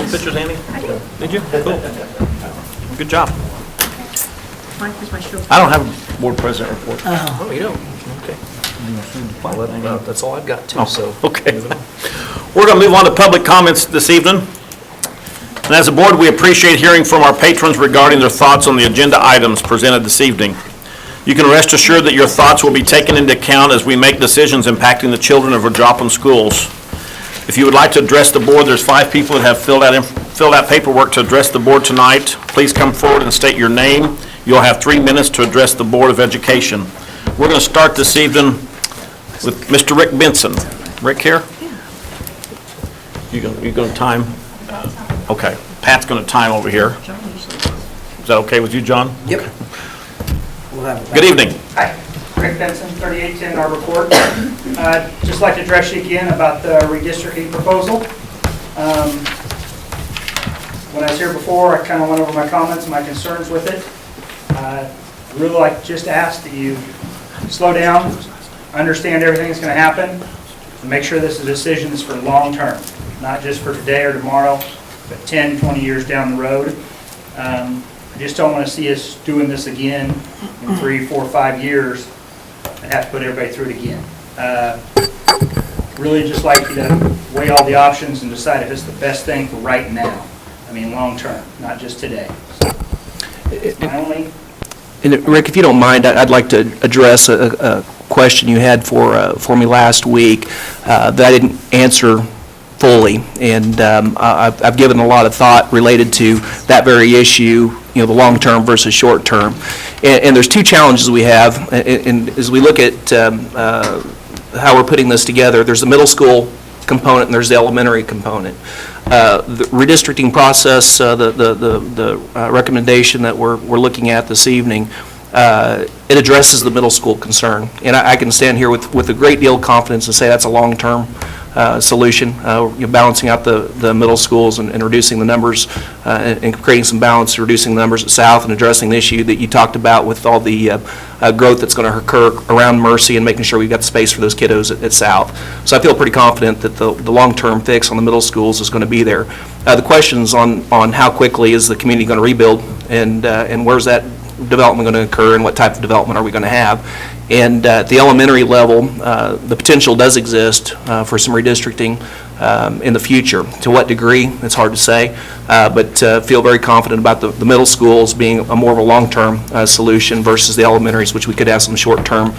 some pictures, Andy? I did. Did you? Cool. Good job. Here's my shield. I don't have a board president report. Oh, you don't? Okay. Well, that's all I've got too, so. Okay. We're going to move on to public comments this evening. And as a board, we appreciate hearing from our patrons regarding their thoughts on the agenda items presented this evening. You can rest assured that your thoughts will be taken into account as we make decisions impacting the children of our Joplin schools. If you would like to address the board, there's 5 people that have filled out paperwork to address the board tonight. Please come forward and state your name. You'll have 3 minutes to address the Board of Education. We're going to start this evening with Mr. Rick Benson. Rick here? You going to time? Okay. Pat's going to time over here. Is that okay with you, John? Yep. Good evening. Hi, Rick Benson, 3810 Arbor Court. Just like to address you again about the redistricting proposal. When I was here before, I kind of went over my comments and my concerns with it. Really like to just ask that you slow down, understand everything that's going to happen, and make sure this is a decision that's for long term, not just for today or tomorrow, but 10, 20 years down the road. I just don't want to see us doing this again in 3, 4, 5 years and have to put everybody through it again. Really just like you to weigh all the options and decide if it's the best thing for right now. I mean, long term, not just today. So, it's my only. And Rick, if you don't mind, I'd like to address a question you had for me last week that I didn't answer fully, and I've given a lot of thought related to that very issue, you know, the long-term versus short-term. And there's 2 challenges we have, and as we look at how we're putting this together, there's the middle school component and there's the elementary component. The redistricting process, the recommendation that we're looking at this evening, it addresses the middle school concern. And I can stand here with a great deal of confidence and say that's a long-term solution, balancing out the middle schools and reducing the numbers and creating some balance, reducing the numbers at South and addressing the issue that you talked about with all the growth that's going to occur around Mercy and making sure we've got the space for those kiddos at South. So I feel pretty confident that the long-term fix on the middle schools is going to be there. The questions on how quickly is the community going to rebuild and where's that development going to occur and what type of development are we going to have. And at the elementary level, the potential does exist for some redistricting in the future. To what degree, it's hard to say, but feel very confident about the middle schools being more of a long-term solution versus the elementaries, which we could have some short-term,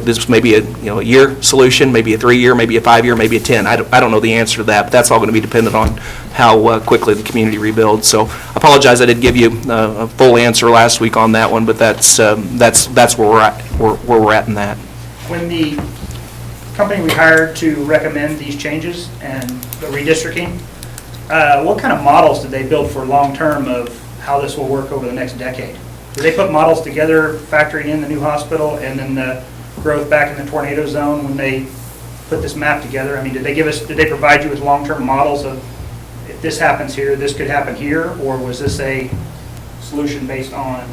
this may be a year solution, maybe a 3-year, maybe a 5-year, maybe a 10. I don't know the answer to that, but that's all going to be dependent on how quickly the community rebuilds. So I apologize I didn't give you a full answer last week on that one, but that's where we're at. Where we're at in that. When the company we hired to recommend these changes and the redistricting, what kind of models did they build for long-term of how this will work over the next decade? Did they put models together factoring in the new hospital and then the growth back in the tornado zone when they put this map together? I mean, did they provide you with long-term models of if this happens here, this could happen here, or was this a solution based on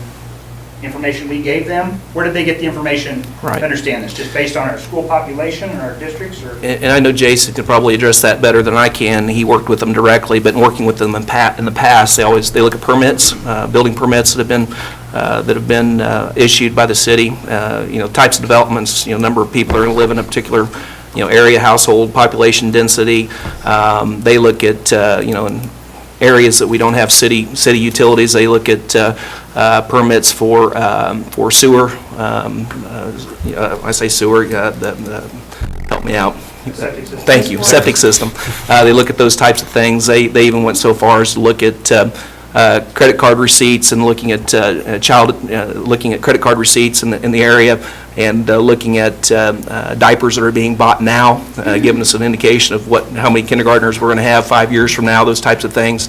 information we gave them? Where did they get the information to understand this? Just based on our school population or our districts? Or? And I know Jason could probably address that better than I can. He worked with them directly, but in working with them in the past, they look at permits, building permits that have been issued by the city. Types of developments. Number of people are going to live in a particular area, household, population density. They look at in areas that we don't have city utilities. They look at permits for sewer. I say sewer. Help me out. Thank you. Septic system. They look at those types of things. They even went so far as to look at credit card receipts and looking at looking at credit card receipts in the area and looking at diapers that are being bought now, giving us an indication of how many kindergartners we're going to have 5 years from now, those types of things.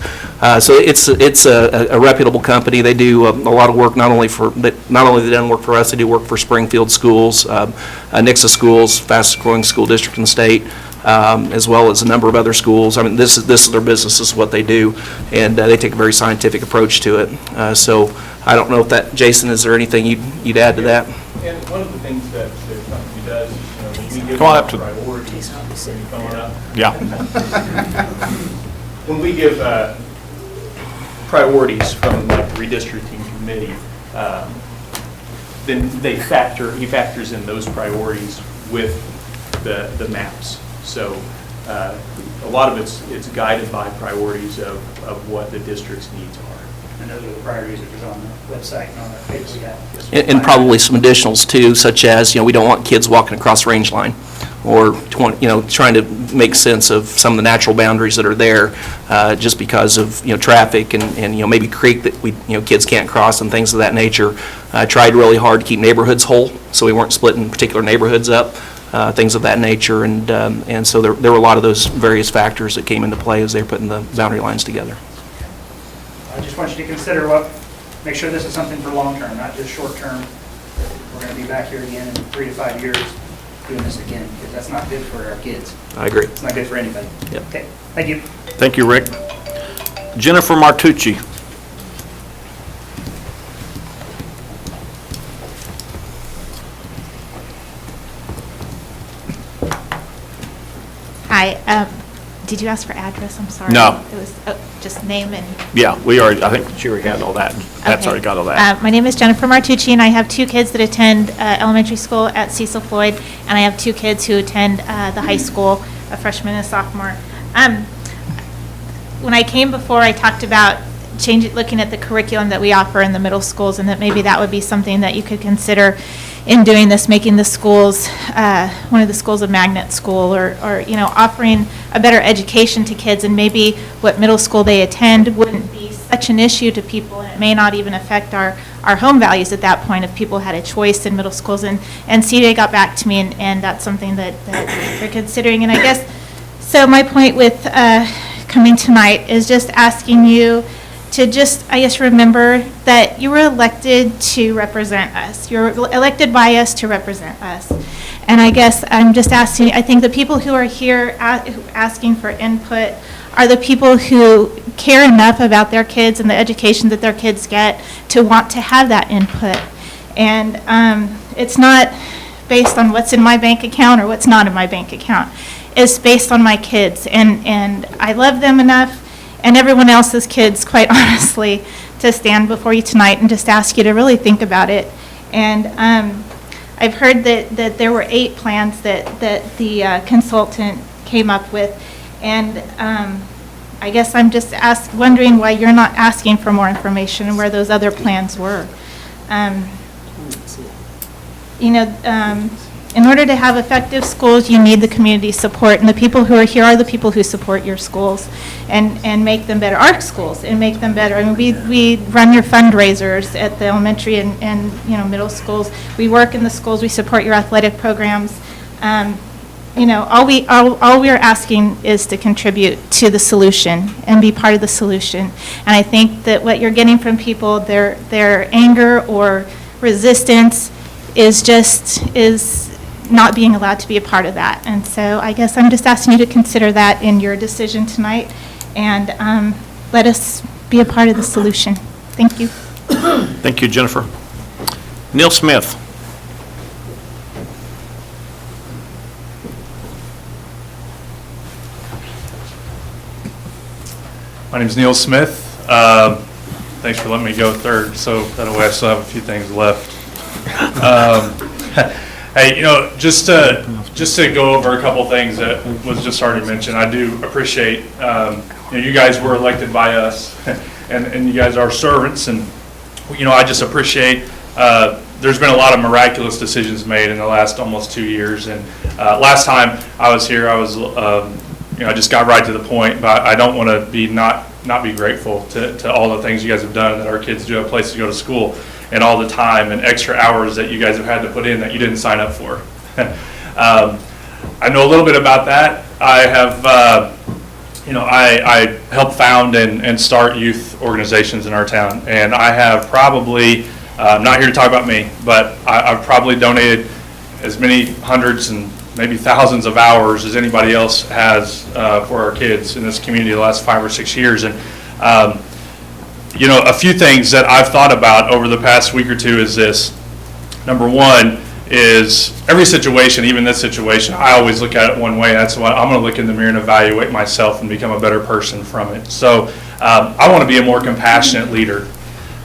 So it's a reputable company. They do a lot of work. Not only they don't work for us, they do work for Springfield Schools, Nixa Schools, fastest growing school district in the state. As well as a number of other schools. I mean, this is their business, this is what they do, and they take a very scientific approach to it. So I don't know if that, Jason, is there anything you'd add to that? And one of the things that the company does is, we give Come on up to priorities. Come on up. Yeah. when we give priorities from like the redistricting committee, then he factors in those priorities with the maps. So a lot of it's guided by priorities of what the district's needs are. And those are the priorities that are on the website and on the page we have. And probably some additionals too, such as, we don't want kids walking across the range line, or, trying to make sense of some of the natural boundaries that are there, just because of, traffic and maybe creek that kids can't cross and things of that nature. Tried really hard to keep neighborhoods whole, so we weren't splitting particular neighborhoods up, things of that nature, and so there were a lot of those various factors that came into play as they were putting the boundary lines together. I just want you to consider make sure this is something for long-term, not just short-term. We're going to be back here again in 3 to 5 years doing this again, because that's not good for our kids. I agree. It's not good for anybody. Yep. Okay, thank you. Thank you, Rick. Jennifer Martucci. Hi, did you ask for address? I'm sorry. No. It was just name and... Yeah, we already, I think she already had all that. That's Okay. already got all that. My name is Jennifer Martucci, and I have 2 kids that attend elementary school at Cecil Floyd, and I have 2 kids who attend the high school, a freshman and a sophomore. When I came before, I talked about looking at the curriculum that we offer in the middle schools, and that maybe that would be something that you could consider in doing this, making the schools, one of the schools a magnet school, or offering a better education to kids, and maybe what middle school they attend wouldn't be such an issue to people, and it may not even affect our home values at that point if people had a choice in middle schools. And CJ got back to me, and that's something that they're considering. And I guess, so my point with coming tonight is just asking you to just, I guess, remember that you were elected to represent us. You're elected by us to represent us. And I guess I'm just asking, I think the people who are here asking for input are the people who care enough about their kids and the education that their kids get to want to have that input. And it's not based on what's in my bank account or what's not in my bank account. It's based on my kids. And I love them enough, and everyone else's kids, quite honestly, to stand before you tonight and just ask you to really think about it. And I've heard that there were 8 plans that the consultant came up with, and I guess I'm just wondering why you're not asking for more information and where those other plans were. In order to have effective schools, you need the community support, and the people who are here are the people who support your schools and make them better, our schools, and make them better. I mean, we run your fundraisers at the elementary and middle schools. We work in the schools. We support your athletic programs. All we are asking is to contribute to the solution and be part of the solution. And I think that what you're getting from people, their anger or resistance is not being allowed to be a part of that. And so I guess I'm just asking you to consider that in your decision tonight, and let us be a part of the solution. Thank you. Thank you, Jennifer. Neil Smith. My name is Neil Smith. Thanks for letting me go third, so that way I still have a few things left. Hey, just to go over a couple things that was just already mentioned, I do appreciate, you guys were elected by us, and you guys are servants, and, I just appreciate, there's been a lot of miraculous decisions made in the last almost 2 years, and last time I was here, I was, I just got right to the point, but I don't want to be not be grateful to all the things you guys have done, that our kids do have a place to go to school, and all the time and extra hours that you guys have had to put in that you didn't sign up for. I know a little bit about that. I have, I helped found and start youth organizations in our town, and I have probably, I'm not here to talk about me, but I've probably donated as many hundreds and maybe thousands of hours as anybody else has for our kids in this community the last 5 or 6 years. And a few things that I've thought about over the past week or two is this. Number one is every situation, even this situation, I always look at it one way. That's why I'm going to look in the mirror and evaluate myself and become a better person from it. So I want to be a more compassionate leader.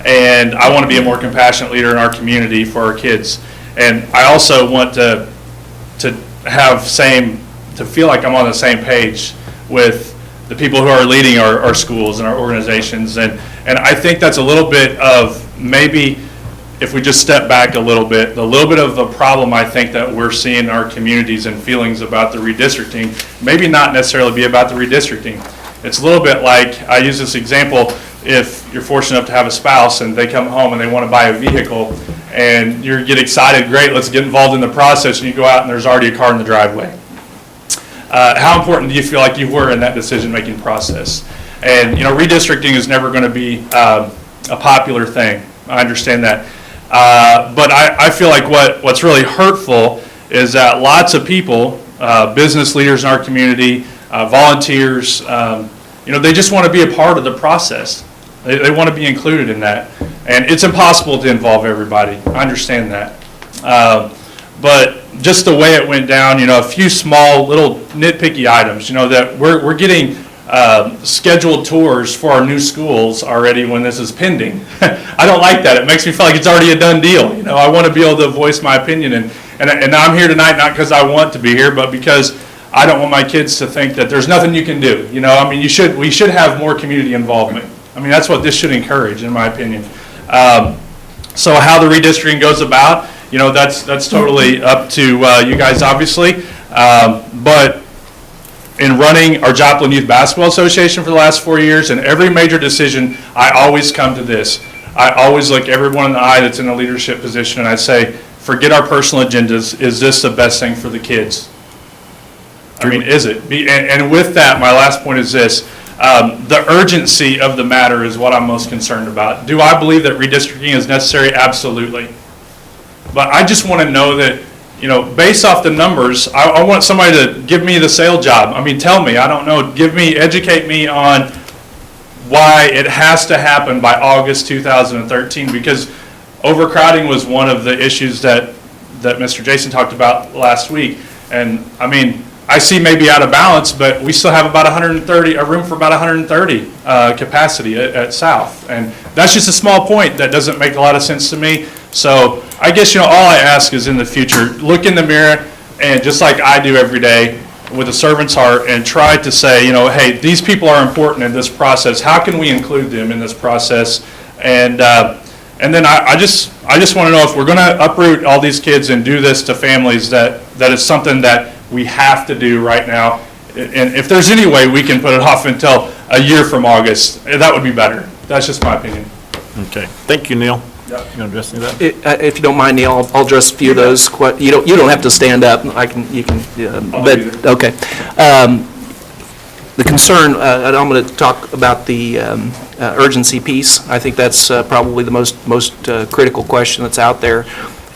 And I want to be a more compassionate leader in our community for our kids. And I also want to feel like I'm on the same page with the people who are leading our schools and our organizations. And I think that's a little bit of maybe, if we just step back a little bit of the problem I think that we're seeing in our communities and feelings about the redistricting, maybe not necessarily be about the redistricting. It's a little bit like, I use this example, if you're fortunate enough to have a spouse and they come home and they want to buy a vehicle and you get excited, great, let's get involved in the process, and you go out and there's already a car in the driveway. How important do you feel like you were in that decision-making process? And, redistricting is never going to be a popular thing. I understand that. But I feel like what's really hurtful is that lots of people, business leaders in our community, volunteers, they just want to be a part of the process. They want to be included in that. And it's impossible to involve everybody. I understand that. But just the way it went down, a few small little nitpicky items, that we're getting scheduled tours for our new schools already when this is pending. I don't like that. It makes me feel like it's already a done deal. I want to be able to voice my opinion. And I'm here tonight not because I want to be here, but because I don't want my kids to think that there's nothing you can do. We should have more community involvement. That's what this should encourage, in my opinion. So how the redistricting goes about, that's totally up to you guys, obviously. But in running our Joplin Youth Basketball Association for the last 4 years, and every major decision, I always come to this. I always look everyone in the eye that's in a leadership position, and I say, forget our personal agendas. Is this the best thing for the kids? Is it? And with that, my last point is this. The urgency of the matter is what I'm most concerned about. Do I believe that redistricting is necessary? Absolutely. But I just want to know that, based off the numbers, I want somebody to give me the sale job. Tell me, I don't know, educate me on why it has to happen by August 2013, because overcrowding was one of the issues that Mr. Jason talked about last week. And I see maybe out of balance, but we still have about a room for about 130 capacity at South. And that's just a small point that doesn't make a lot of sense to me. So I guess, all I ask is in the future, look in the mirror and just like I do every day with a servant's heart and try to say, hey, these people are important in this process. How can we include them in this process? And then I just want to know if we're going to uproot all these kids and do this to families, that it's something that we have to do right now. And if there's any way we can put it off until a year from August, that would be better. That's just my opinion. Okay. Thank you, Neil. Yep. You want to address any of that? If you don't mind, Neil, I'll address a few of those. You don't have to stand up. Okay. The concern, and I'm going to talk about the urgency piece. I think that's probably the most critical question that's out there.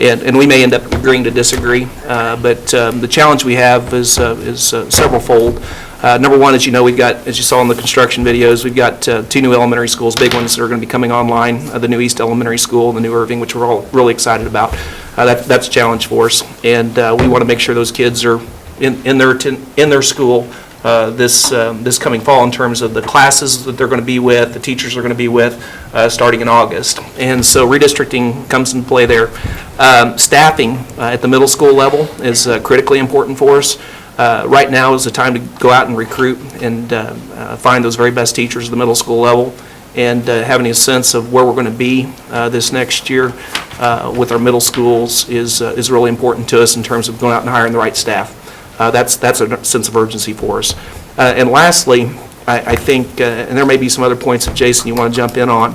And we may end up agreeing to disagree, but the challenge we have is several-fold. Number one, as you know, we've got, as you saw in the construction videos, we've got 2 new elementary schools, big ones that are going to be coming online, the new East Elementary School, the new Irving, which we're all really excited about. That's a challenge for us, and we want to make sure those kids are in their school this coming fall in terms of the classes that they're going to be with, the teachers are going to be with, starting in August. And so redistricting comes into play there. Staffing at the middle school level is critically important for us. Right now is the time to go out and recruit and find those very best teachers at the middle school level, and having a sense of where we're going to be this next year with our middle schools is really important to us in terms of going out and hiring the right staff. That's a sense of urgency for us. And lastly, I think, and there may be some other points that Jason you want to jump in on,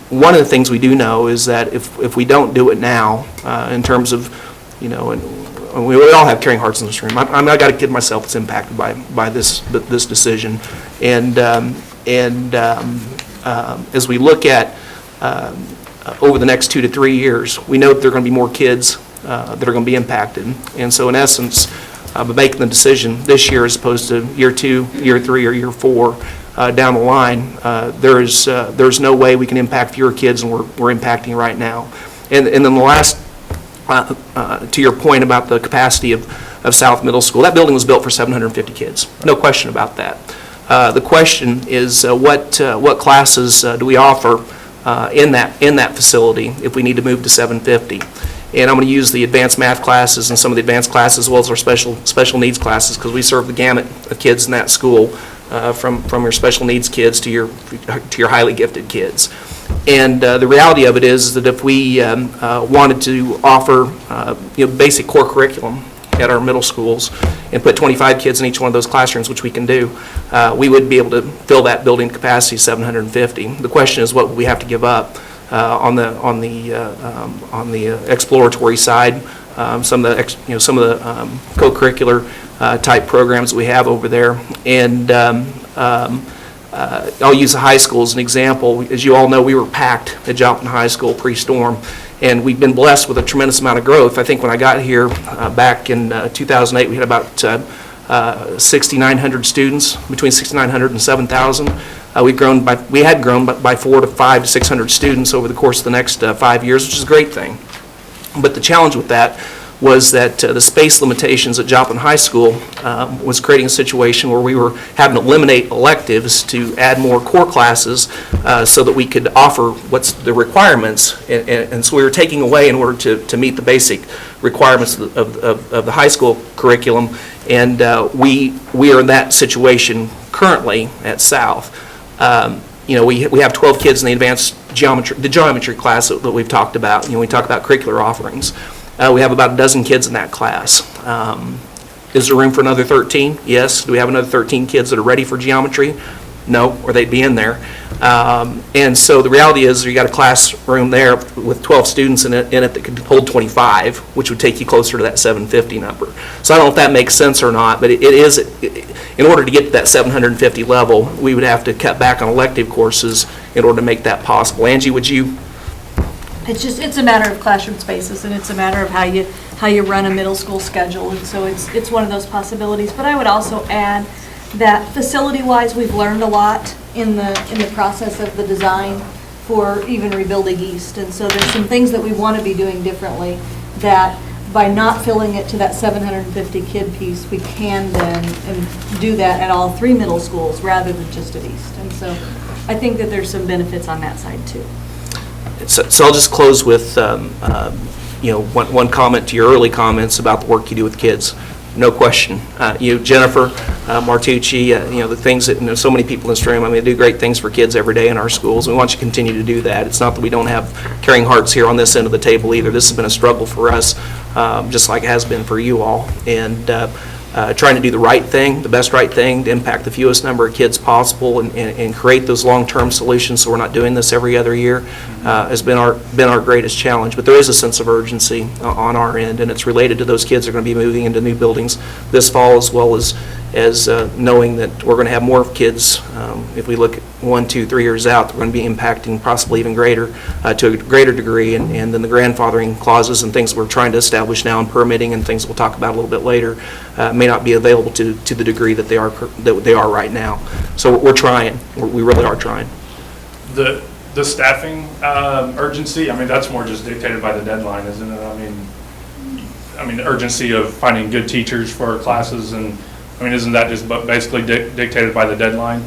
one of the things we do know is that if we don't do it now, in terms of, and we all have caring hearts in this room. I got a kid myself that's impacted by this decision, and as we look at over the next 2 to 3 years, we know that there are going to be more kids that are going to be impacted, and so in essence, by making the decision this year as opposed to year 2, year 3, or year 4 down the line, there's no way we can impact fewer kids than we're impacting right now. And then the last to your point about the capacity of South Middle School, that building was built for 750 kids, no question about that. The question is, what classes do we offer in that facility if we need to move to 750? And I'm going to use the advanced math classes and some of the advanced classes as well as our special needs classes, because we serve the gamut of kids in that school, from your special needs kids to your highly gifted kids. And the reality of it is that if we wanted to offer basic core curriculum at our middle schools and put 25 kids in each one of those classrooms, which we can do, we would be able to fill that building capacity 750. The question is, what would we have to give up on the exploratory side? Some of the co-curricular type programs that we have over there, and I'll use the high school as an example. As you all know, we were packed at Joplin High School pre-storm, and we've been blessed with a tremendous amount of growth. I think when I got here back in 2008, we had about 6,900 students, between 6,900 and 7,000. We had grown by 400 to 500 to 600 students over the course of the next 5 years, which is a great thing. But the challenge with that was that the space limitations at Joplin High School was creating a situation where we were having to eliminate electives to add more core classes so that we could offer what's the requirements. And so we were taking away in order to meet the basic requirements of the high school curriculum. And we are in that situation currently at South. We have 12 kids in the advanced geometry class that we've talked about. We talk about curricular offerings. We have about a dozen kids in that class. Is there room for another 13? Yes. Do we have another 13 kids that are ready for geometry? No, or they'd be in there. And so the reality is you got a classroom there with 12 students in it that could hold 25, which would take you closer to that 750 number. So I don't know if that makes sense or not, but it is, in order to get to that 750 level, we would have to cut back on elective courses in order to make that possible. Angie, would you? It's a matter of classroom spaces, and it's a matter of how you run a middle school schedule, and so it's one of those possibilities. But I would also add that facility-wise, we've learned a lot in the process of the design for even rebuilding East, and so there's some things that we want to be doing differently, that by not filling it to that 750 kid piece, we can then do that at all 3 middle schools rather than just at East. And so I think that there's some benefits on that side too. So I'll just close with one comment to your early comments about the work you do with kids. No question. Jennifer Martucci, the things that so many people in this room, do great things for kids every day in our schools. We want you to continue to do that. It's not that we don't have caring hearts here on this end of the table either. This has been a struggle for us, just like it has been for you all. And trying to do the right thing, the best right thing, to impact the fewest number of kids possible and create those long-term solutions so we're not doing this every other year has been our greatest challenge. But there is a sense of urgency on our end, and it's related to those kids that are going to be moving into new buildings this fall, as well as knowing that we're going to have more kids. If we look 1, 2, 3 years out, we're going to be impacting possibly even greater, to a greater degree, and then the grandfathering clauses and things we're trying to establish now in permitting and things we'll talk about a little bit later may not be available to the degree that they are right now. So we're trying. We really are trying. The staffing urgency, that's more just dictated by the deadline, isn't it? The urgency of finding good teachers for our classes, and isn't that just basically dictated by the deadline?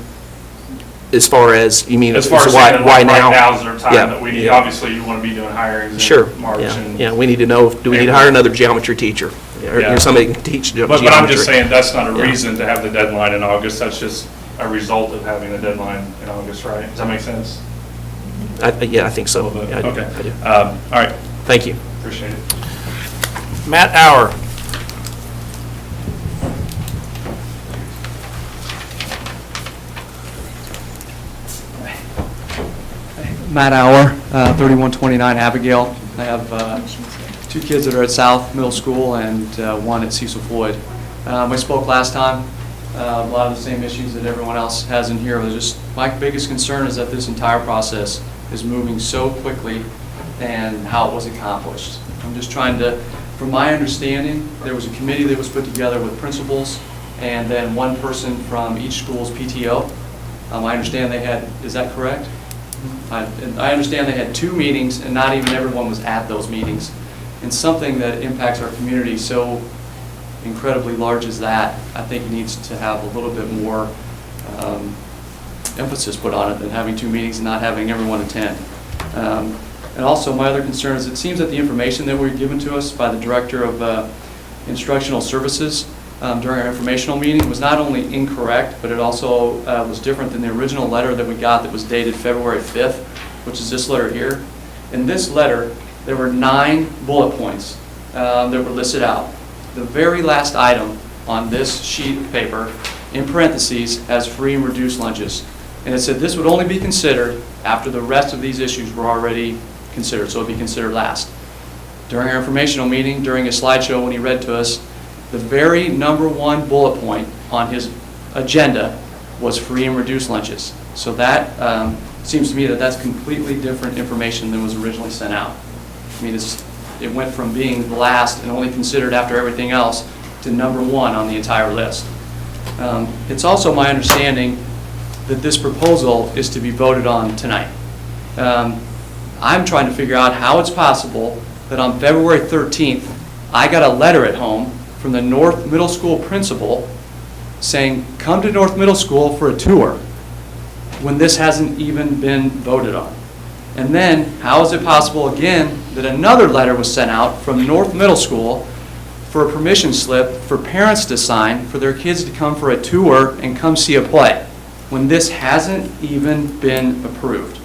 As far as, you mean, as far as why now? Right now is our time that we need. Yeah. Obviously, you want to be doing hirings Sure. in March. Yeah, we need to know, do we need to hire another geometry teacher? Or somebody who can teach geometry? But I'm just saying, that's not a Yeah. reason to have the deadline in August. That's just a result of having the deadline in August, right? Does that make sense? Yeah, I think so. A little bit? Yeah, I do. Okay. I do. All right. Thank you. Appreciate it. Matt Auer. Matt Auer, 3129 Abigail. I have 2 kids that are at South Middle School and 1 at Cecil Floyd. I spoke last time, a lot of the same issues that everyone else has in here. My biggest concern is that this entire process is moving so quickly and how it was accomplished. I'm just trying to, from my understanding, there was a committee that was put together with principals and then 1 person from each school's PTO. I understand they had, is that correct? I understand they had 2 meetings and not even everyone was at those meetings. And something that impacts our community so incredibly large as that, I think needs to have a little bit more emphasis put on it than having 2 meetings and not having everyone attend. And also, my other concern is it seems that the information that were given to us by the Director of Instructional Services during our informational meeting was not only incorrect, but it also was different than the original letter that we got that was dated February 5th, which is this letter here. In this letter, there were 9 bullet points that were listed out. The very last item on this sheet of paper, in parentheses, has free and reduced lunches. And it said this would only be considered after the rest of these issues were already considered, so it would be considered last. During our informational meeting, during a slideshow when he read to us, the very #1 bullet point on his agenda was free and reduced lunches. So that seems to me that that's completely different information than was originally sent out. I mean, it went from being last and only considered after everything else to #1 on the entire list. It's also my understanding that this proposal is to be voted on tonight. I'm trying to figure out how it's possible that on February 13th, I got a letter at home from the North Middle School principal saying, come to North Middle School for a tour, when this hasn't even been voted on. And then, how is it possible again that another letter was sent out from North Middle School for a permission slip for parents to sign for their kids to come for a tour and come see a play, when this hasn't even been approved?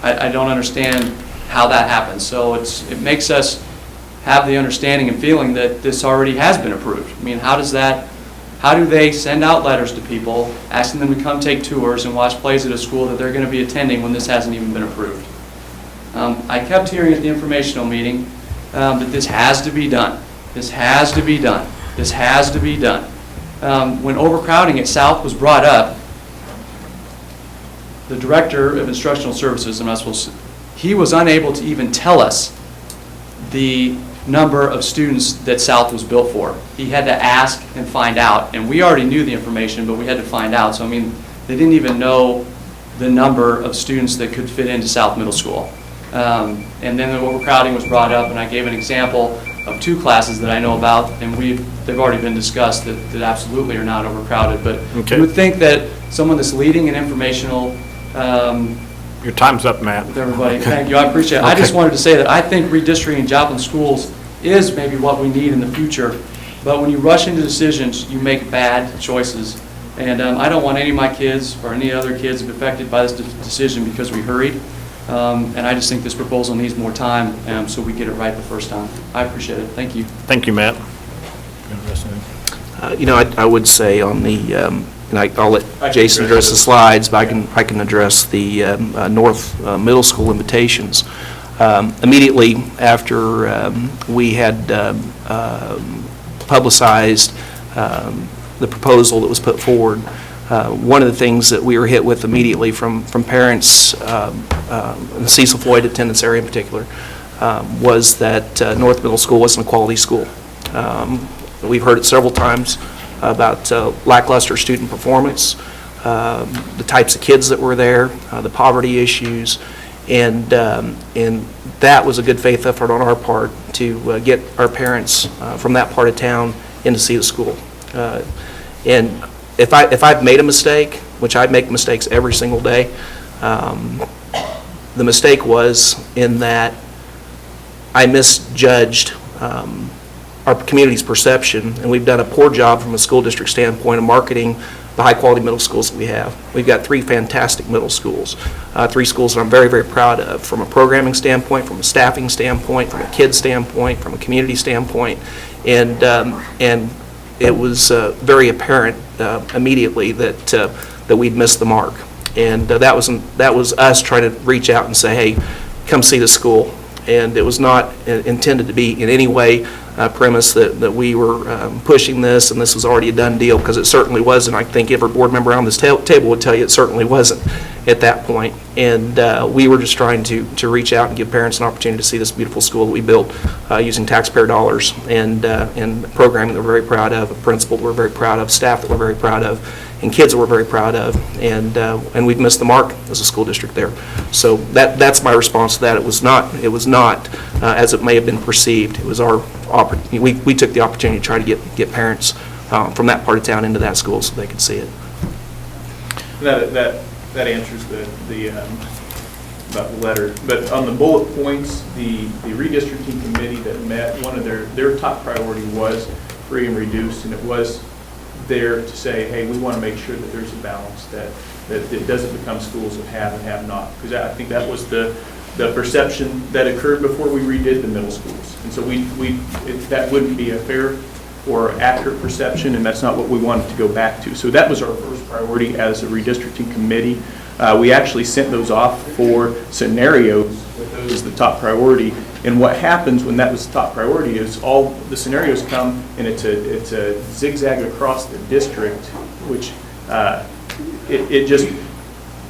I don't understand how that happens. So it makes us have the understanding and feeling that this already has been approved. I mean, how do they send out letters to people asking them to come take tours and watch plays at a school that they're going to be attending when this hasn't even been approved? I kept hearing at the informational meeting that this has to be done. This has to be done. This has to be done. When overcrowding at South was brought up, the Director of Instructional Services, he was unable to even tell us the number of students that South was built for. He had to ask and find out, and we already knew the information, but we had to find out. So, I mean, they didn't even know the number of students that could fit into South Middle School. And then the overcrowding was brought up, and I gave an example of 2 classes that I know about, and they've already been discussed that absolutely are not overcrowded. But Okay. you would think that someone that's leading an informational Your time's up, Matt. with everybody. Thank you, I appreciate it. I just wanted to say that I think redistricting Joplin schools is maybe what we need in the future, but when you rush into decisions, you make bad choices. And I don't want any of my kids or any other kids affected by this decision because we hurried. And I just think this proposal needs more time so we get it right the first time. I appreciate it. Thank you. Thank you, Matt. I would say on the, and I'll let Jason address the slides, but I can address the North Middle School invitations. Immediately after we had publicized the proposal that was put forward, one of the things that we were hit with immediately from parents in the Cecil Floyd attendance area in particular was that North Middle School wasn't a quality school. We've heard it several times about lackluster student performance, the types of kids that were there, the poverty issues, and that was a good faith effort on our part to get our parents from that part of town in to see the school. And if I've made a mistake, which I make mistakes every single day, the mistake was in that I misjudged our community's perception, and we've done a poor job from a school district standpoint of marketing the high-quality middle schools that we have. We've got 3 fantastic middle schools, 3 schools that I'm very, very proud of from a programming standpoint, from a staffing standpoint, from a kid standpoint, from a community standpoint, and it was very apparent immediately that we'd missed the mark. And that was us trying to reach out and say, hey, come see the school. And it was not intended to be in any way premise that we were pushing this and this was already a done deal, because it certainly wasn't. I think every board member on this table would tell you it certainly wasn't. at that point. And we were just trying to reach out and give parents an opportunity to see this beautiful school that we built using taxpayer dollars and programming that we're very proud of, a principal that we're very proud of, staff that we're very proud of, and kids that we're very proud of. And we've missed the mark as a school district there. So that's my response to that. It was not as it may have been perceived. It was our opportunity. We took the opportunity to try to get parents from that part of town into that school so they could see it. That answers the about the letter. But on the bullet points, the redistricting committee that met, one of their top priority was free and reduced, and it was there to say, hey, we want to make sure that there's a balance, that it doesn't become schools of have and have not. Because I think that was the perception that occurred before we redid the middle schools. And so that wouldn't be a fair or accurate perception, and that's not what we wanted to go back to. So that was our first priority as a redistricting committee. We actually sent those off for scenarios with those as the top priority. And what happens when that was the top priority is all the scenarios come and it's a zigzag across the district, which it just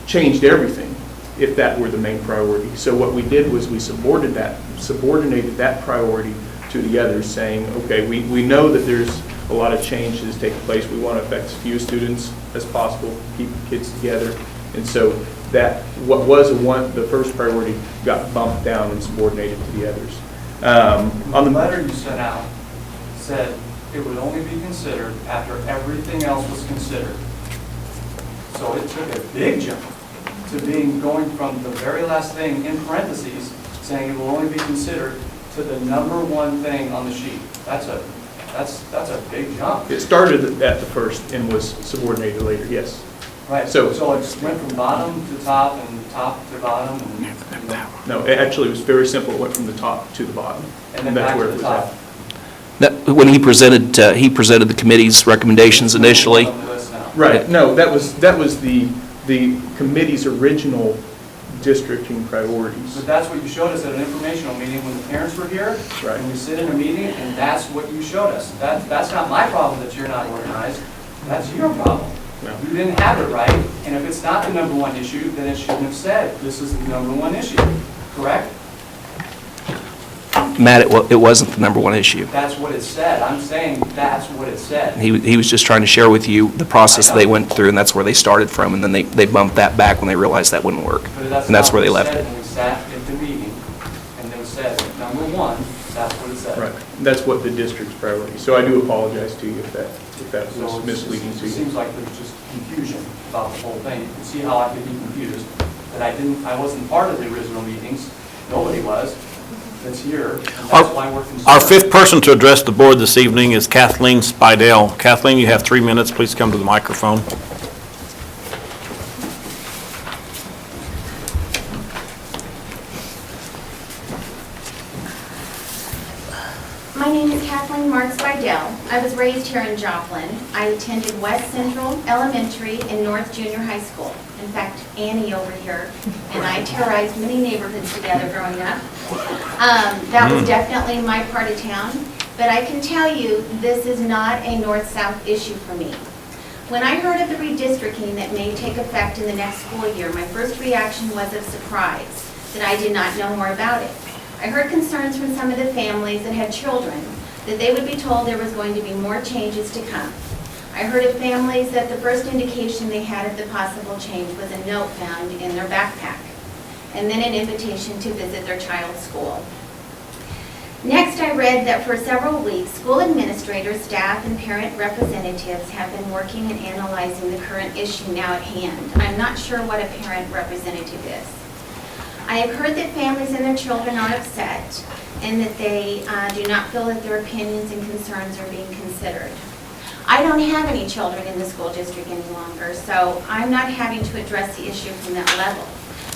changed everything if that were the main priority. So what we did was we subordinated that priority to the others, saying, okay, we know that there's a lot of change that's taking place. We want to affect as few students as possible, keep kids together. And so that what was the first priority got bumped down and subordinated to the others. On the letter you sent out said it would only be considered after everything else was considered. So it took a big jump to going from the very last thing in parentheses saying it will only be considered to the number one thing on the sheet. That's a big jump. It started at the first and was subordinated later, yes. Right, So it just went from bottom to top and top to bottom and no, it actually was very simple. It went from the top to the bottom. and then that's back where to it the was top. at. When he presented the committee's recommendations initially. On the list now. Right, no, that was the committee's original districting priorities. But that's what you showed us at an informational meeting when the parents were here. Right. And we sit in a meeting, and that's what you showed us. That's not my problem that you're not organized. That's your problem. No. You didn't have it right, and if it's not the number one issue, then it shouldn't have said, this is the number one issue, correct? Matt, it wasn't the number one issue. That's what it said. I'm saying that's what it said. He was just trying to share with you the process they went through, and that's where they started from, and then they bumped that back when they realized that wouldn't work. But And that's where they left it. it. When we sat at the meeting, and it said, number one, that's what it said. Right, that's what the district's priority. So I do apologize to you if that So was it's misleading just- to It you. seems like there's just confusion about the whole thing. You can see how I could be confused, that I wasn't part of the original meetings, nobody was, that's here, and that's why we're concerned. Our fifth person to address the board this evening is Kathleen Spidell. Kathleen, you have 3 minutes. Please come to the microphone. My name is Kathleen Marks Bidell. I was raised here in Joplin. I attended West Central Elementary and North Junior High School. In fact, Annie over here and I terrorized many neighborhoods together growing up. That was definitely my part of town. But I can tell you, this is not a north-south issue for me. When I heard of the redistricting that may take effect in the next school year, my first reaction was of surprise that I did not know more about it. I heard concerns from some of the families that had children that they would be told there was going to be more changes to come. I heard of families that the first indication they had of the possible change was a note found in their backpack, and then an invitation to visit their child's school. Next, I read that for several weeks, school administrators, staff, and parent representatives have been working and analyzing the current issue now at hand. I'm not sure what a parent representative is. I have heard that families and their children are upset and that they do not feel that their opinions and concerns are being considered. I don't have any children in the school district any longer, so I'm not having to address the issue from that level.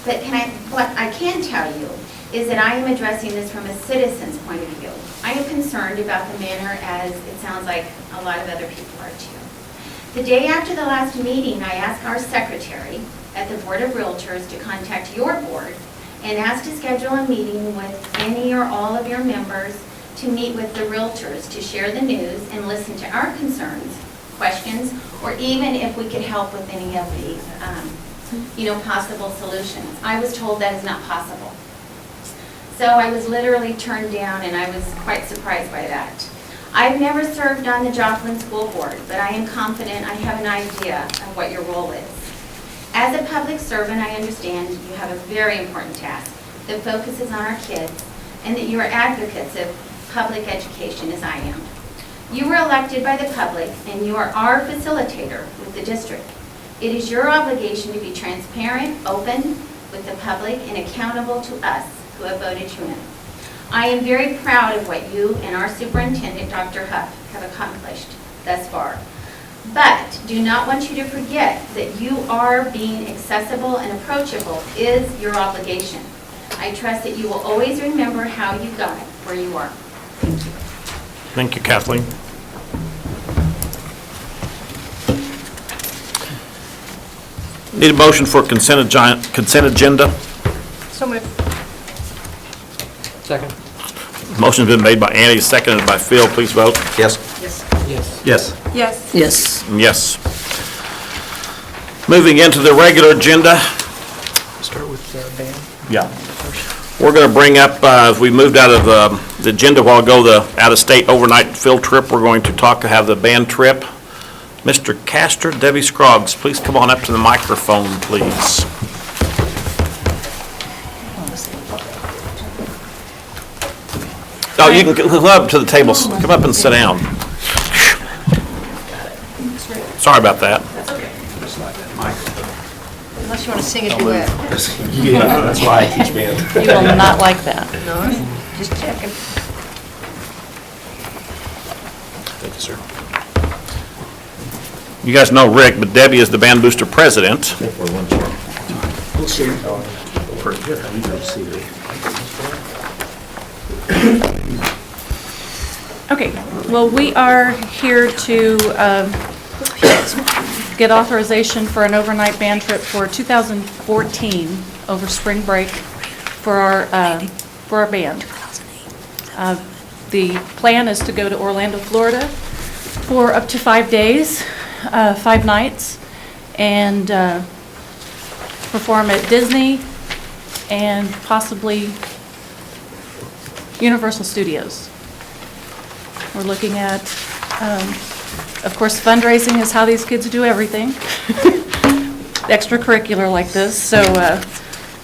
But what I can tell you is that I am addressing this from a citizen's point of view. I am concerned about the manner, as it sounds like a lot of other people are too. The day after the last meeting, I asked our secretary at the Board of Realtors to contact your board and asked to schedule a meeting with any or all of your members to meet with the realtors to share the news and listen to our concerns, questions, or even if we could help with any of the possible solutions. I was told that is not possible. So I was literally turned down, and I was quite surprised by that. I've never served on the Joplin School Board, but I am confident I have an idea of what your role is. As a public servant, I understand you have a very important task that focuses on our kids, and that you are advocates of public education as I am. You were elected by the public, and you are our facilitator with the district. It is your obligation to be transparent, open with the public, and accountable to us who have voted you in. I am very proud of what you and our superintendent, Dr. Huff, have accomplished thus far. But do not want you to forget that you are being accessible and approachable is your obligation. I trust that you will always remember how you got where you are. Thank you, Kathleen. Need a motion for consent agenda? So moved. Second. Motion's been made by Annie, seconded by Phil. Please vote. Yes. Yes. Yes. Yes. Yes. Yes. Moving into the regular agenda. Start with band. Yeah. We're going to bring up, as we moved out of the agenda a while ago, the out-of-state overnight field trip. We're going to have the band trip. Mr. Castor, Debbie Scroggs, please come on up to the microphone, please. Oh, you can come up to the table. Come up and sit down. Sorry about that. Unless you want to sing a duet. Yeah, that's why I teach band. You will not like that. No? Just checking. Thank you, sir. You guys know Rick, but Debbie is the Band Booster president. We'll see. Pretty good. How you going to see it? Okay, well, we are here to get authorization for an overnight band trip for 2014 over spring break for our band. The plan is to go to Orlando, Florida for up to 5 days, 5 nights, and perform at Disney and possibly Universal Studios. We're looking at, of course, fundraising is how these kids do everything, extracurricular like this, so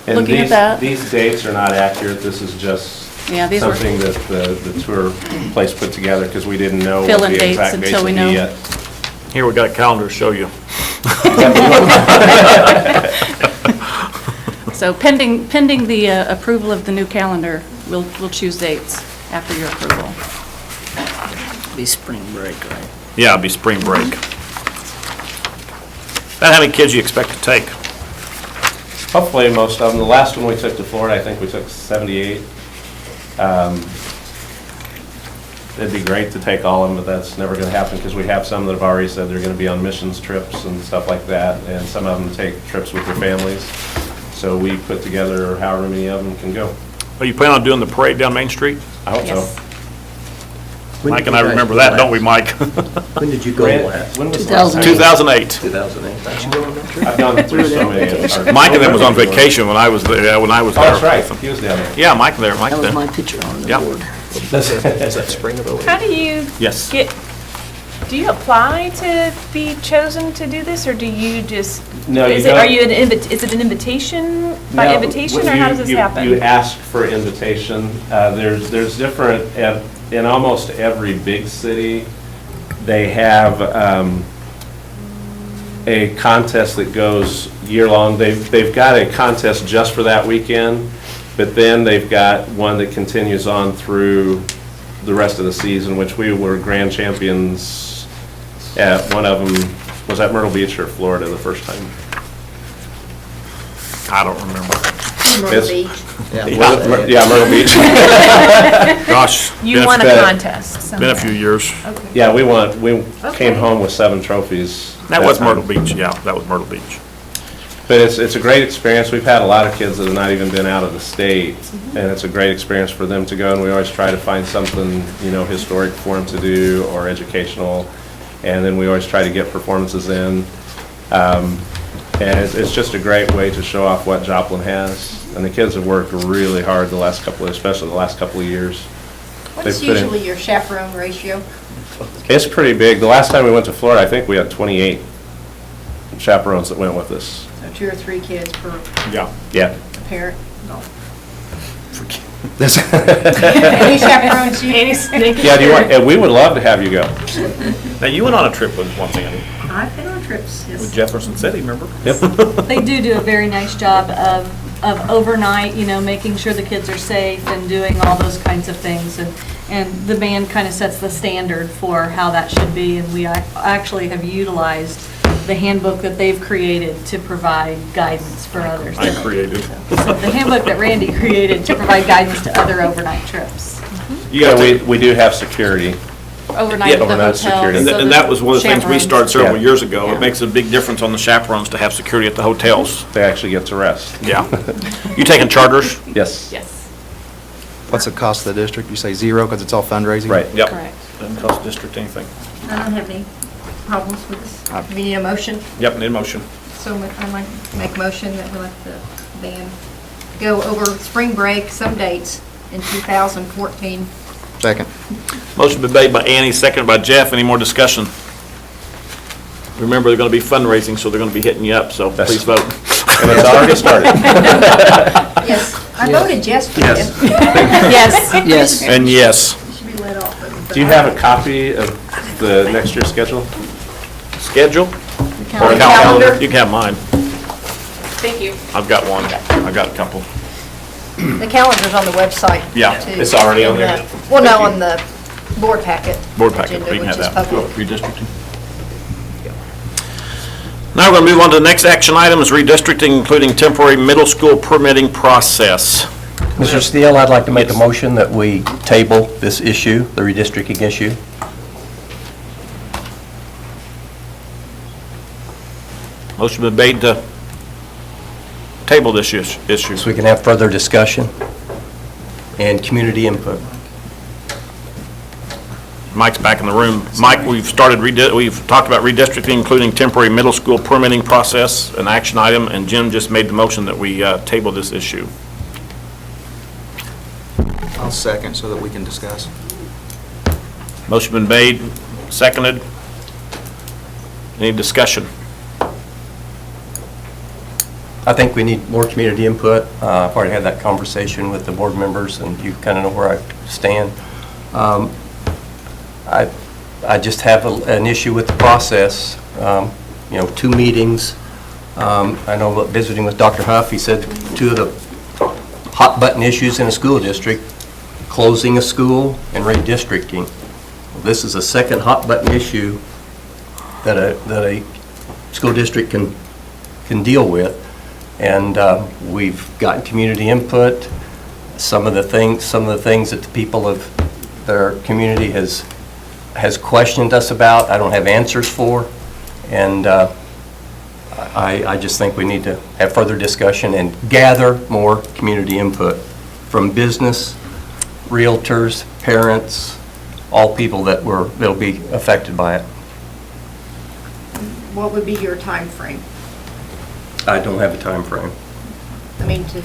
looking at that. These dates are not accurate, this is just Yeah, these were something that the tour place put together because we didn't know what fill-in the dates exact dates until we would know. be yet. Here, we got a calendar to show you. So pending the approval of the new calendar, we'll choose dates after your approval. Be spring break, right? Yeah, it'll be spring break. About how many kids you expect to take? Hopefully, most of them. The last one we took to Florida, I think we took 78. It'd be great to take all of them, but that's never going to happen because we have some that have already said they're going to be on missions trips and stuff like that, and some of them take trips with their families. So we put together however many of them can go. Are you planning on doing the parade down Main Street? I hope Yes. so. Mike and I remember that, don't we, Mike? When did you go last? When was the last time? 2008. 2008. Did you go on that trip? I've gone through so many. Mike and them was on vacation when I was there. Oh, that's right. He was down there. Yeah, Mike there, Mike That was my there. picture on the Yep. board. Is that spring of 08? How do you Yes. do you apply to be chosen to do this, or do you just, No, you is don't. it an invitation, by No, invitation, or you- how does this you- happen? You ask for invitation. There's different, in almost every big city, they have a contest that goes year-long. They've got a contest just for that weekend, but then they've got one that continues on through the rest of the season, which we were grand champions at. One of them was at Myrtle Beach or Florida the first time. I don't remember. It's- Yeah. Yeah, Myrtle Beach. Gosh. You won a been- contest Been a somewhere. few years. Yeah, we came Okay. home with 7 trophies. That was time. Myrtle Beach, yeah, that was Myrtle Beach. But it's a great experience. We've had a lot of kids that have not even been out of the state, and it's a great experience for them to go, and we always try to find something, historic for them to do or educational, and then we always try to get performances in. And it's just a great way to show off what Joplin has. And the kids have worked really hard especially the last couple of years. What's They've put in- usually your chaperone ratio? It's pretty big. The last time we went to Florida, I think we had 28 chaperones that went with us. So 2 or 3 kids per Yeah. Yeah. parent? Any chaperones you? Yeah, do you want, and we would love to have you go. Now, you went on a trip with one thing, I've been on trips, with yes. Jefferson City, remember? They do a very nice job of overnight, making sure the kids are safe and doing all those kinds of things. And the band kind of sets the standard for how that should be. And we actually have utilized the handbook that they've created to provide guidance for others. I created. So the handbook that Randy created to provide guidance to other overnight trips. Yeah, we do have security. Overnight at the overnight hotel. security. And that was one of the things we started several Yeah. years ago. Yeah. It makes a big difference on the chaperones to have security at the hotels. They actually get to rest. Yeah. You taking charters? Yes. Yes, What's the cost of the district? You say 0 because it's all fundraising? Right. Yep. correct. Doesn't cost the district anything. I don't have any problems with this. We need a motion, Yep, need a motion. so I'd like to make a motion that we let the band go over spring break, some dates in 2014. Second. Motion been made by Annie, seconded by Jeff. Any more discussion? Remember, they're going to be fundraising, so they're going to be hitting you up, so please vote. And it's already started. Yes, I voted yes for Yes. you. Yes. Yes. And yes. You should be let off of it. Do you have a copy of the next year's schedule? Schedule? Or Calendar. You can have mine. Thank you. I've got one. I got a couple. The calendar's on the website. Yeah, too. it's already on there. Well, no, on the board packet. Board packet, agenda, we can have which is that. public. Redistricting. Now we're going to move on to the next action item, is redistricting, including temporary middle school permitting process. Mr. Steele, I'd like to make a Yes. motion that we table this issue, the redistricting issue. Motion been made to table this issue. So we can have further discussion and community input. Mike's back in the room. Mike, we've talked about redistricting, including temporary middle school permitting process, an action item, and Jim just made the motion that we table this issue. I'll second so that we can discuss. Motion been made, seconded. Any discussion? I think we need more community input. I've already had that conversation with the board members, and you kind of know where I stand. I just have an issue with the process. 2 meetings. I know visiting with Dr. Huff, he said 2 of the hot-button issues in a school district, closing a school and redistricting. This is a second hot-button issue that a school district can deal with. And we've gotten community input. Some of the things that the people of their community has questioned us about, I don't have answers for. And I just think we need to have further discussion and gather more community input from business, realtors, parents, all people that'll be affected by it. What would be your time frame? I don't have a time frame. I mean, to,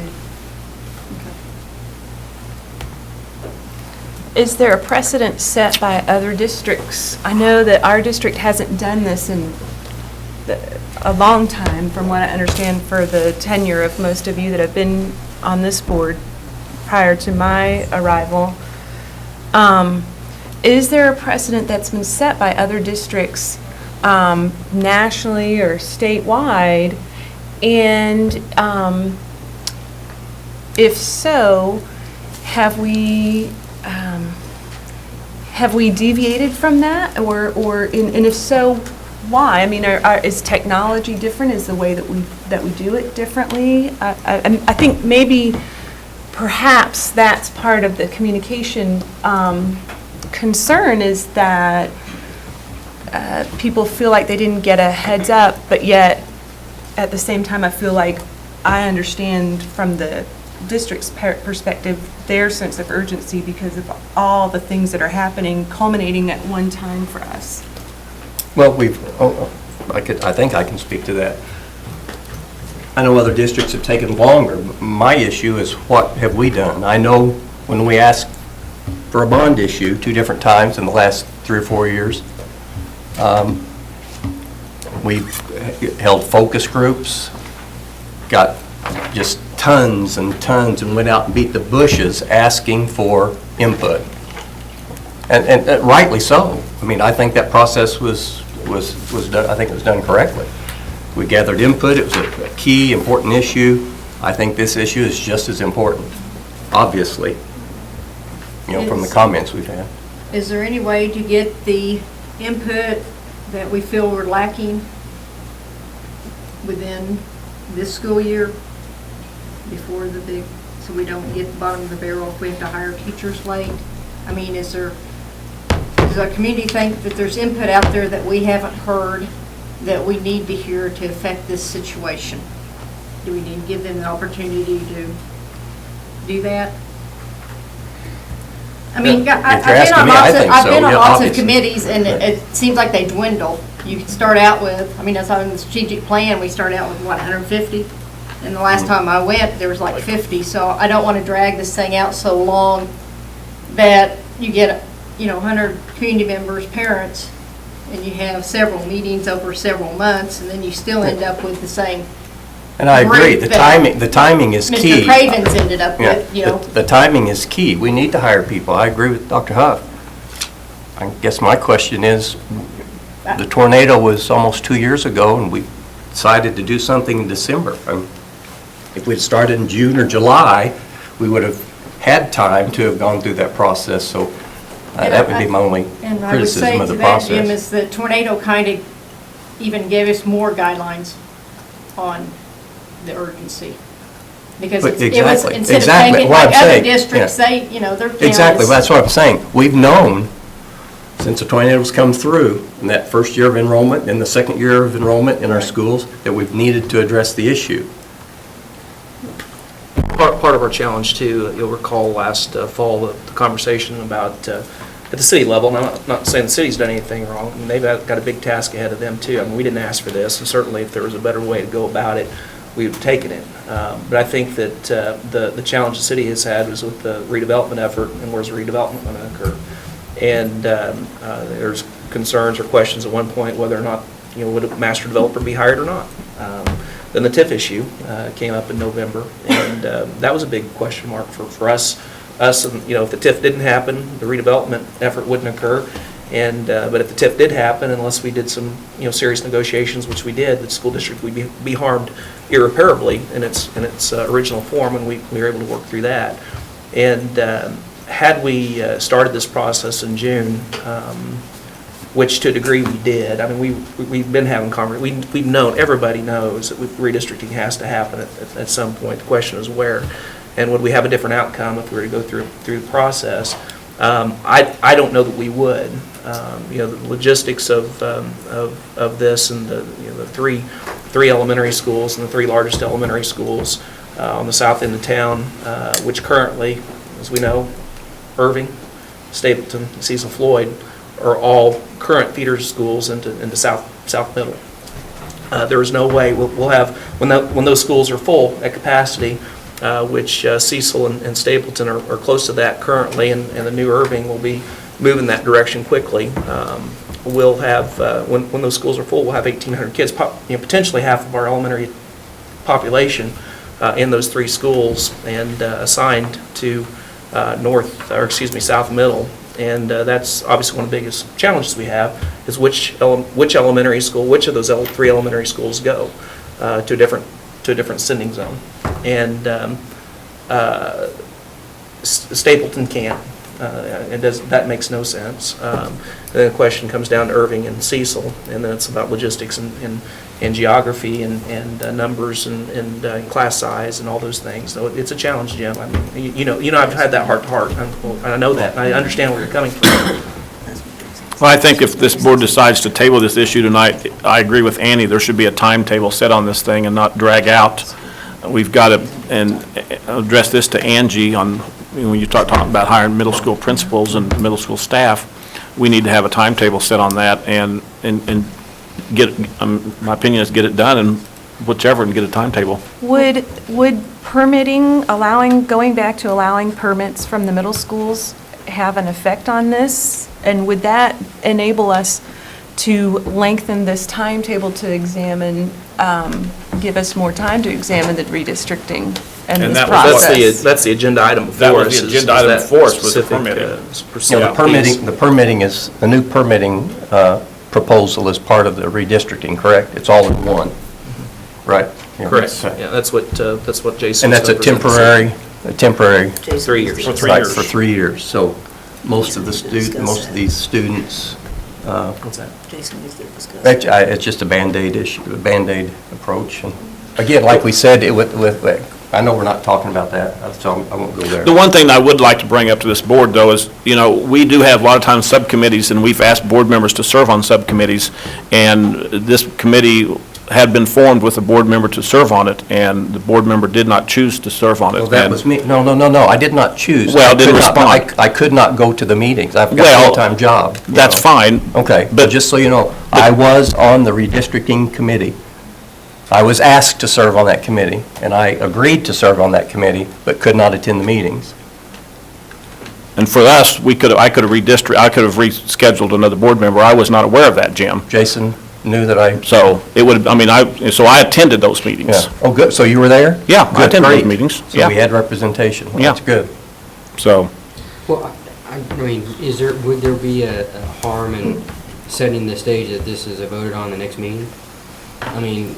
Is there a precedent set by other districts? I know that our district hasn't done this in a long time, from what I understand, for the tenure of most of you that have been on this board prior to my arrival. Is there a precedent that's been set by other districts nationally or statewide? And if so, have we deviated from that, and if so, why? I mean, is technology different? Is the way that we do it differently? I think maybe, perhaps that's part of the communication concern, is that people feel like they didn't get a heads up, but yet at the same time, I feel like I understand from the district's perspective their sense of urgency because of all the things that are happening, culminating at one time for us. Well, I think I can speak to that. I know other districts have taken longer. But my issue is what have we done? I know when we asked for a bond issue 2 different times in the last 3 or 4 years, we've held focus groups, got just tons and tons, and went out and beat the bushes asking for input. And rightly so. I mean, I think that process was done, I think it was done correctly. We gathered input, it was a key, important issue. I think this issue is just as important, obviously, from the comments we've had. Is there any way to get the input that we feel we're lacking within this school year before the big, so we don't get the bottom of the barrel if we have to hire teachers late? I mean, does our community think that there's input out there that we haven't heard that we need to hear to affect this situation? Do we need to give them the opportunity to do that? I mean, I've been on lots of committees, and it seems like they dwindle. You can start out with, I mean, as on the strategic plan, we started out with, 150? And the last time I went, there was like 50, so I don't want to drag this thing out so long that you get, 100 community members, parents, and you have several meetings over several months, and then you still end up with the same. And I agree, the timing is key. Mr. Cravens ended up with, The timing is key. We need to hire people. I agree with Dr. Huff. I guess my question is, the tornado was almost 2 years ago, and we decided to do something in December. If we'd started in June or July, we would have had time to have gone through that process, so that would be my only criticism of the process. And I would say to that, Jim, is the tornado kind of even gave us more guidelines on the urgency. Because it was, instead of taking like other districts, their towns. Exactly, that's what I'm saying. We've known since the tornadoes come through, in that first year of enrollment, and the second year of enrollment in our schools, that we've needed to address the issue. Part of our challenge too, you'll recall last fall, the conversation about at the city level, and I'm not saying the city's done anything wrong, I mean, they've got a big task ahead of them too. I mean, we didn't ask for this, and certainly if there was a better way to go about it, we would have taken it. But I think that the challenge the city has had was with the redevelopment effort, and where's the redevelopment going to occur? And there's concerns or questions at one point whether or not, would a master developer be hired or not? Then the TIF issue came up in November, and that was a big question mark for us. And if the TIF didn't happen, the redevelopment effort wouldn't occur. And but if the TIF did happen, unless we did some serious negotiations, which we did, the school district would be harmed irreparably in its original form, and we were able to work through that. And had we started this process in June, which to a degree we did. I mean, we've been having conversations. We've known, everybody knows that redistricting has to happen at some point. The question is where, and would we have a different outcome if we were to go through the process? I don't know that we would. The logistics of this, and the three elementary schools and the 3 largest elementary schools on the south end of town, which currently, as we know, Irving, Stapleton, Cecil Floyd are all current feeder schools into South Middle. There is no way we'll have, when those schools are full at capacity, which Cecil and Stapleton are close to that currently, and the new Irving will be moving that direction quickly. We'll have, when those schools are full, we'll have 1,800 kids, potentially half of our elementary population in those 3 schools, and assigned to South Middle. And that's obviously one of the biggest challenges we have, is which elementary school, which of those 3 elementary schools go to a different sending zone. And Stapleton can't. That makes no sense. Then the question comes down to Irving and Cecil, and then it's about logistics and geography and numbers and class size and all those things. So it's a challenge, Jim. I mean, I've had that heart to heart. I know that. And I understand where you're coming from. Well, I think if this board decides to table this issue tonight, I agree with Annie. There should be a timetable set on this thing and not drag out. We've got to address this to Angie on, when you talking about hiring middle school principals and middle school staff. We need to have a timetable set on that and get, my opinion is get it done whichever and get a timetable. Would permitting, going back to allowing permits from the middle schools have an effect on this? And would that enable us to lengthen this timetable to examine, give us more time to examine the redistricting and this that was- process? That's the agenda item before us. That was the is agenda item that before us, was the specific, permitting. The permitting is, the new permitting proposal is part of the redistricting, correct? It's all in one, right? Yeah. Correct. Okay. Yeah, that's what Jason. And that's a temporary, 3 years. For 3 right, years. for 3 years. So most of these students, What's that? it's just a Band-Aid issue, a Band-Aid approach. And again, like we said, I know we're not talking about that, so I won't go there. The one thing I would like to bring up to this board, though, is, we do have a lot of times subcommittees, and we've asked board members to serve on subcommittees, and this committee had been formed with a board member to serve on it, and the board member did not choose to serve on it. Well, that And- was me. No, I did not choose. Well, I didn't could not- respond. I could not go to the meetings. I've got a Well, full-time job. you That's know. fine. Okay, but just so you know, I was on the redistricting committee. I was asked to serve on that committee, and I agreed to serve on that committee, but could not attend the meetings. And for us, I could have rescheduled another board member. I was not aware of that, Jim. Jason knew that I, So it would, so I attended those meetings. yeah. Oh, good, so you were there? Yeah, I Good, attended those great. meetings. So we Yeah, had representation. Well, Yeah. That's good. so, Well, I mean, would there be a harm in setting the stage that this is voted on the next meeting? I mean,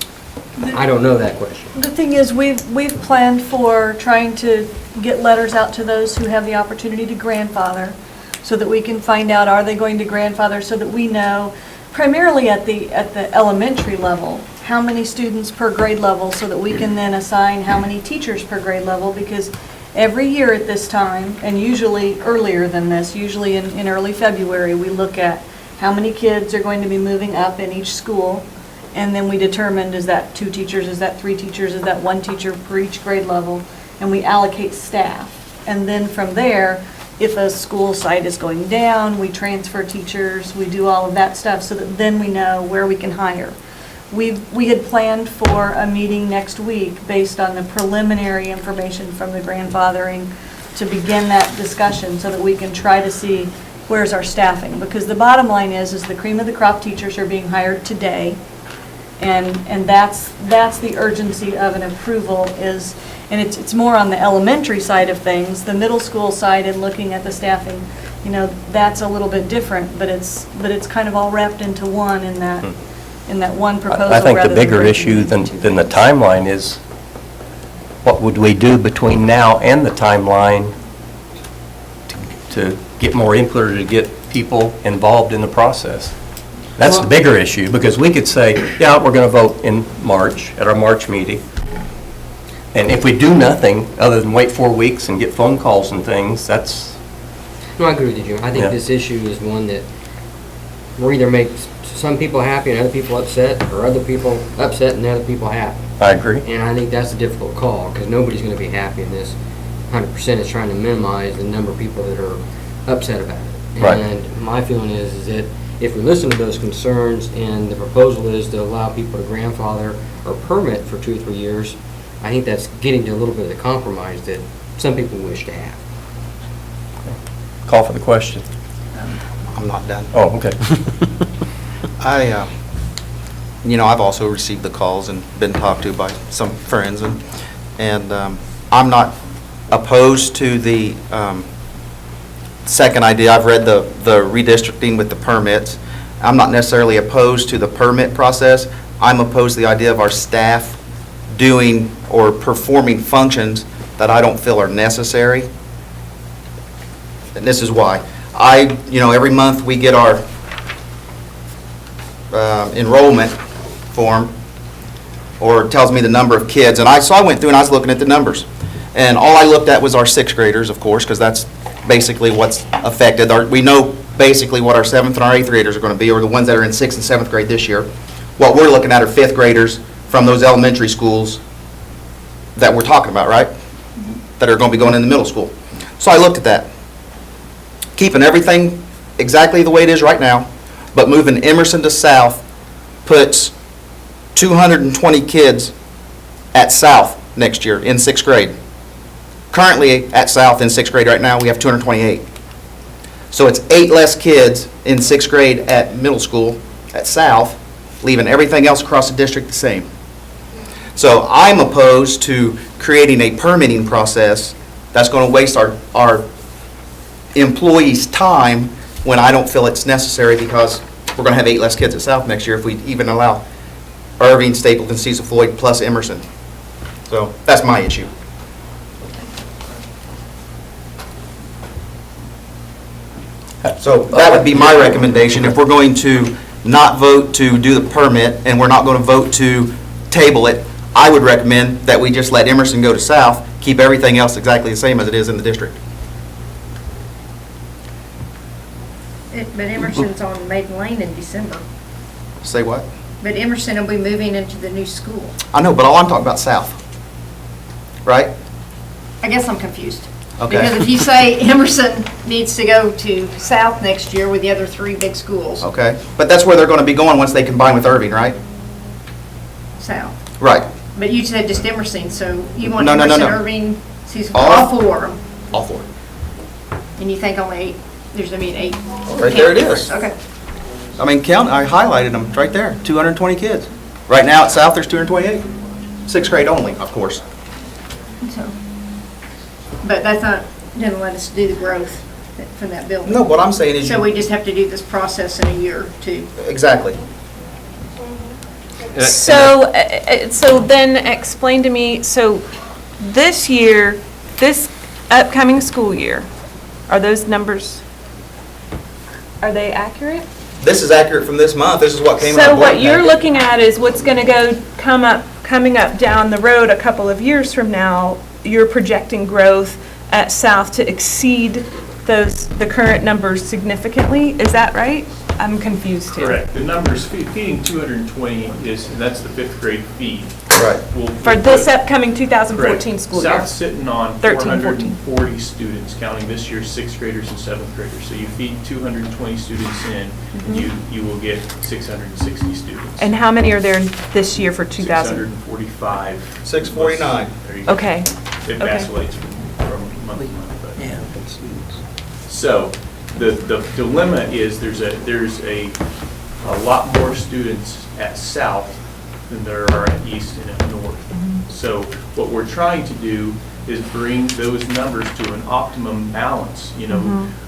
I don't know that question. The thing is, we've planned for trying to get letters out to those who have the opportunity to grandfather, so that we can find out, are they going to grandfather, so that we know, primarily at the elementary level, how many students per grade level, so that we can then assign how many teachers per grade level, because every year at this time, and usually earlier than this, usually in early February, we look at how many kids are going to be moving up in each school, and then we determined, is that 2 teachers, is that 3 teachers, is that 1 teacher per each grade level, and we allocate staff. And then from there, if a school site is going down, we transfer teachers, we do all of that stuff, so that then we know where we can hire. We had planned for a meeting next week based on the preliminary information from the grandfathering to begin that discussion, so that we can try to see where's our staffing. Because the bottom line is the cream of the crop teachers are being hired today. And that's the urgency of an approval is, and it's more on the elementary side of things. The middle school side and looking at the staffing, that's a little bit different, but it's kind of all wrapped into one in that one proposal. I think the rather than bigger breaking issue it into than the timeline is, what would we do between now and the timeline to get more input or to get people involved in the process? That's the bigger issue, because we could say, yeah, we're going to vote in March, at our March meeting. And if we do nothing other than wait 4 weeks and get phone calls and things, that's, No, I agree with you, Jim. I think Yeah. this issue is one that will either make some people happy and other people upset, or other people upset and other people happy. I agree. And I think that's a difficult call, because nobody's going to be happy in this. 100% is trying to minimize the number of people that are upset about it. Right. And my feeling is that if we listen to those concerns and the proposal is to allow people to grandfather or permit for 2 or 3 years, I think that's getting to a little bit of the compromise that some people wish to have. Call for the question. I'm not done. Oh, okay. I've also received the calls and been talked to by some friends, and I'm not opposed to the second idea. I've read the redistricting with the permits. I'm not necessarily opposed to the permit process. I'm opposed to the idea of our staff doing or performing functions that I don't feel are necessary. And this is why. Every month we get our enrollment form, or it tells me the number of kids. And I went through and I was looking at the numbers. And all I looked at was our 6th graders, of course, because that's basically what's affected. We know basically what our 7th and our 8th graders are going to be, or the ones that are in 6th and 7th grade this year. What we're looking at are 5th graders from those elementary schools that we're talking about, right? That are going to be going into middle school. So I looked at that. Keeping everything exactly the way it is right now, but moving Emerson to South puts 220 kids at South next year in 6th grade. Currently, at South in 6th grade right now, we have 228. So it's 8 less kids in 6th grade at middle school at South, leaving everything else across the district the same. So I'm opposed to creating a permitting process that's going to waste our employees' time when I don't feel it's necessary, because we're going to have 8 less kids at South next year if we even allow Irving, Stapleton, Cecil Floyd, plus Emerson. So that's my issue. So that would be my recommendation. If we're going to not vote to do the permit and we're not going to vote to table it, I would recommend that we just let Emerson go to South, keep everything else exactly the same as it is in the district. But Emerson's on Maiden Lane in December. Say what? But Emerson will be moving into the new school. I know, but all I'm talking about South, right? I guess I'm confused. Okay. Because if you say Emerson needs to go to South next year with the other 3 big schools. Okay, but that's where they're going to be going once they combine with Irving, right? South. Right. But you said just Emerson, so you want No, Emerson, no. Irving, Cecil, All- all 4 of them. All 4. And you think only 8, there's gonna be an 8. Right there it is. Okay. I mean, count, I highlighted them right there, 220 kids. Right now at South, there's 228. 6th grade only, of course. So, but that's not gonna let us do the growth from that building. No, what I'm saying is So you- we just have to do this process in a year or 2. Exactly. So, so then explain to me, so this year, this upcoming school year, are those numbers, are they accurate? This is accurate from this month. This is what came out. So what you're looking at is what's going to go, coming up down the road a couple of years from now, you're projecting growth at South to exceed the current numbers significantly, is that right? I'm confused here. Correct. The numbers, feeding 220 is, and that's the 5th grade feed. Right. For this upcoming 2014 Correct. school year? South's sitting on 440 students, counting this year's 6th graders and 7th graders. So you feed 220 students in, and you will get 660 students. And how many are there this year for 2000? 645. 649. There you go. Okay. It Okay. vacillates from month to month. But. Yeah. So the dilemma is there's a lot more students at South than there are at East and at North. So what we're trying to do is bring those numbers to an optimum balance, you know,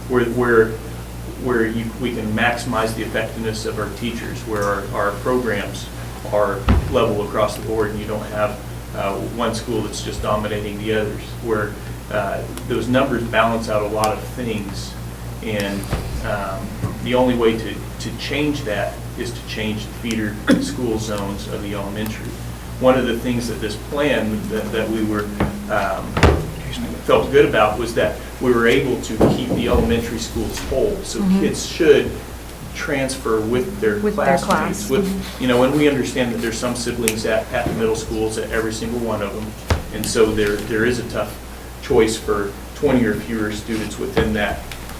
where we can maximize the effectiveness of our teachers, where our programs are level across the board, and you don't have one school that's just dominating the others, where those numbers balance out a lot of things. And the only way to change that is to change the feeder school zones of the elementary. One of the things that this plan that we were felt good about was that we were able to keep the elementary schools whole. So kids should transfer with their classmates. You know, and we understand that there's some siblings at the middle schools, at every single one of them. And so there is a tough choice for 20 or fewer students within that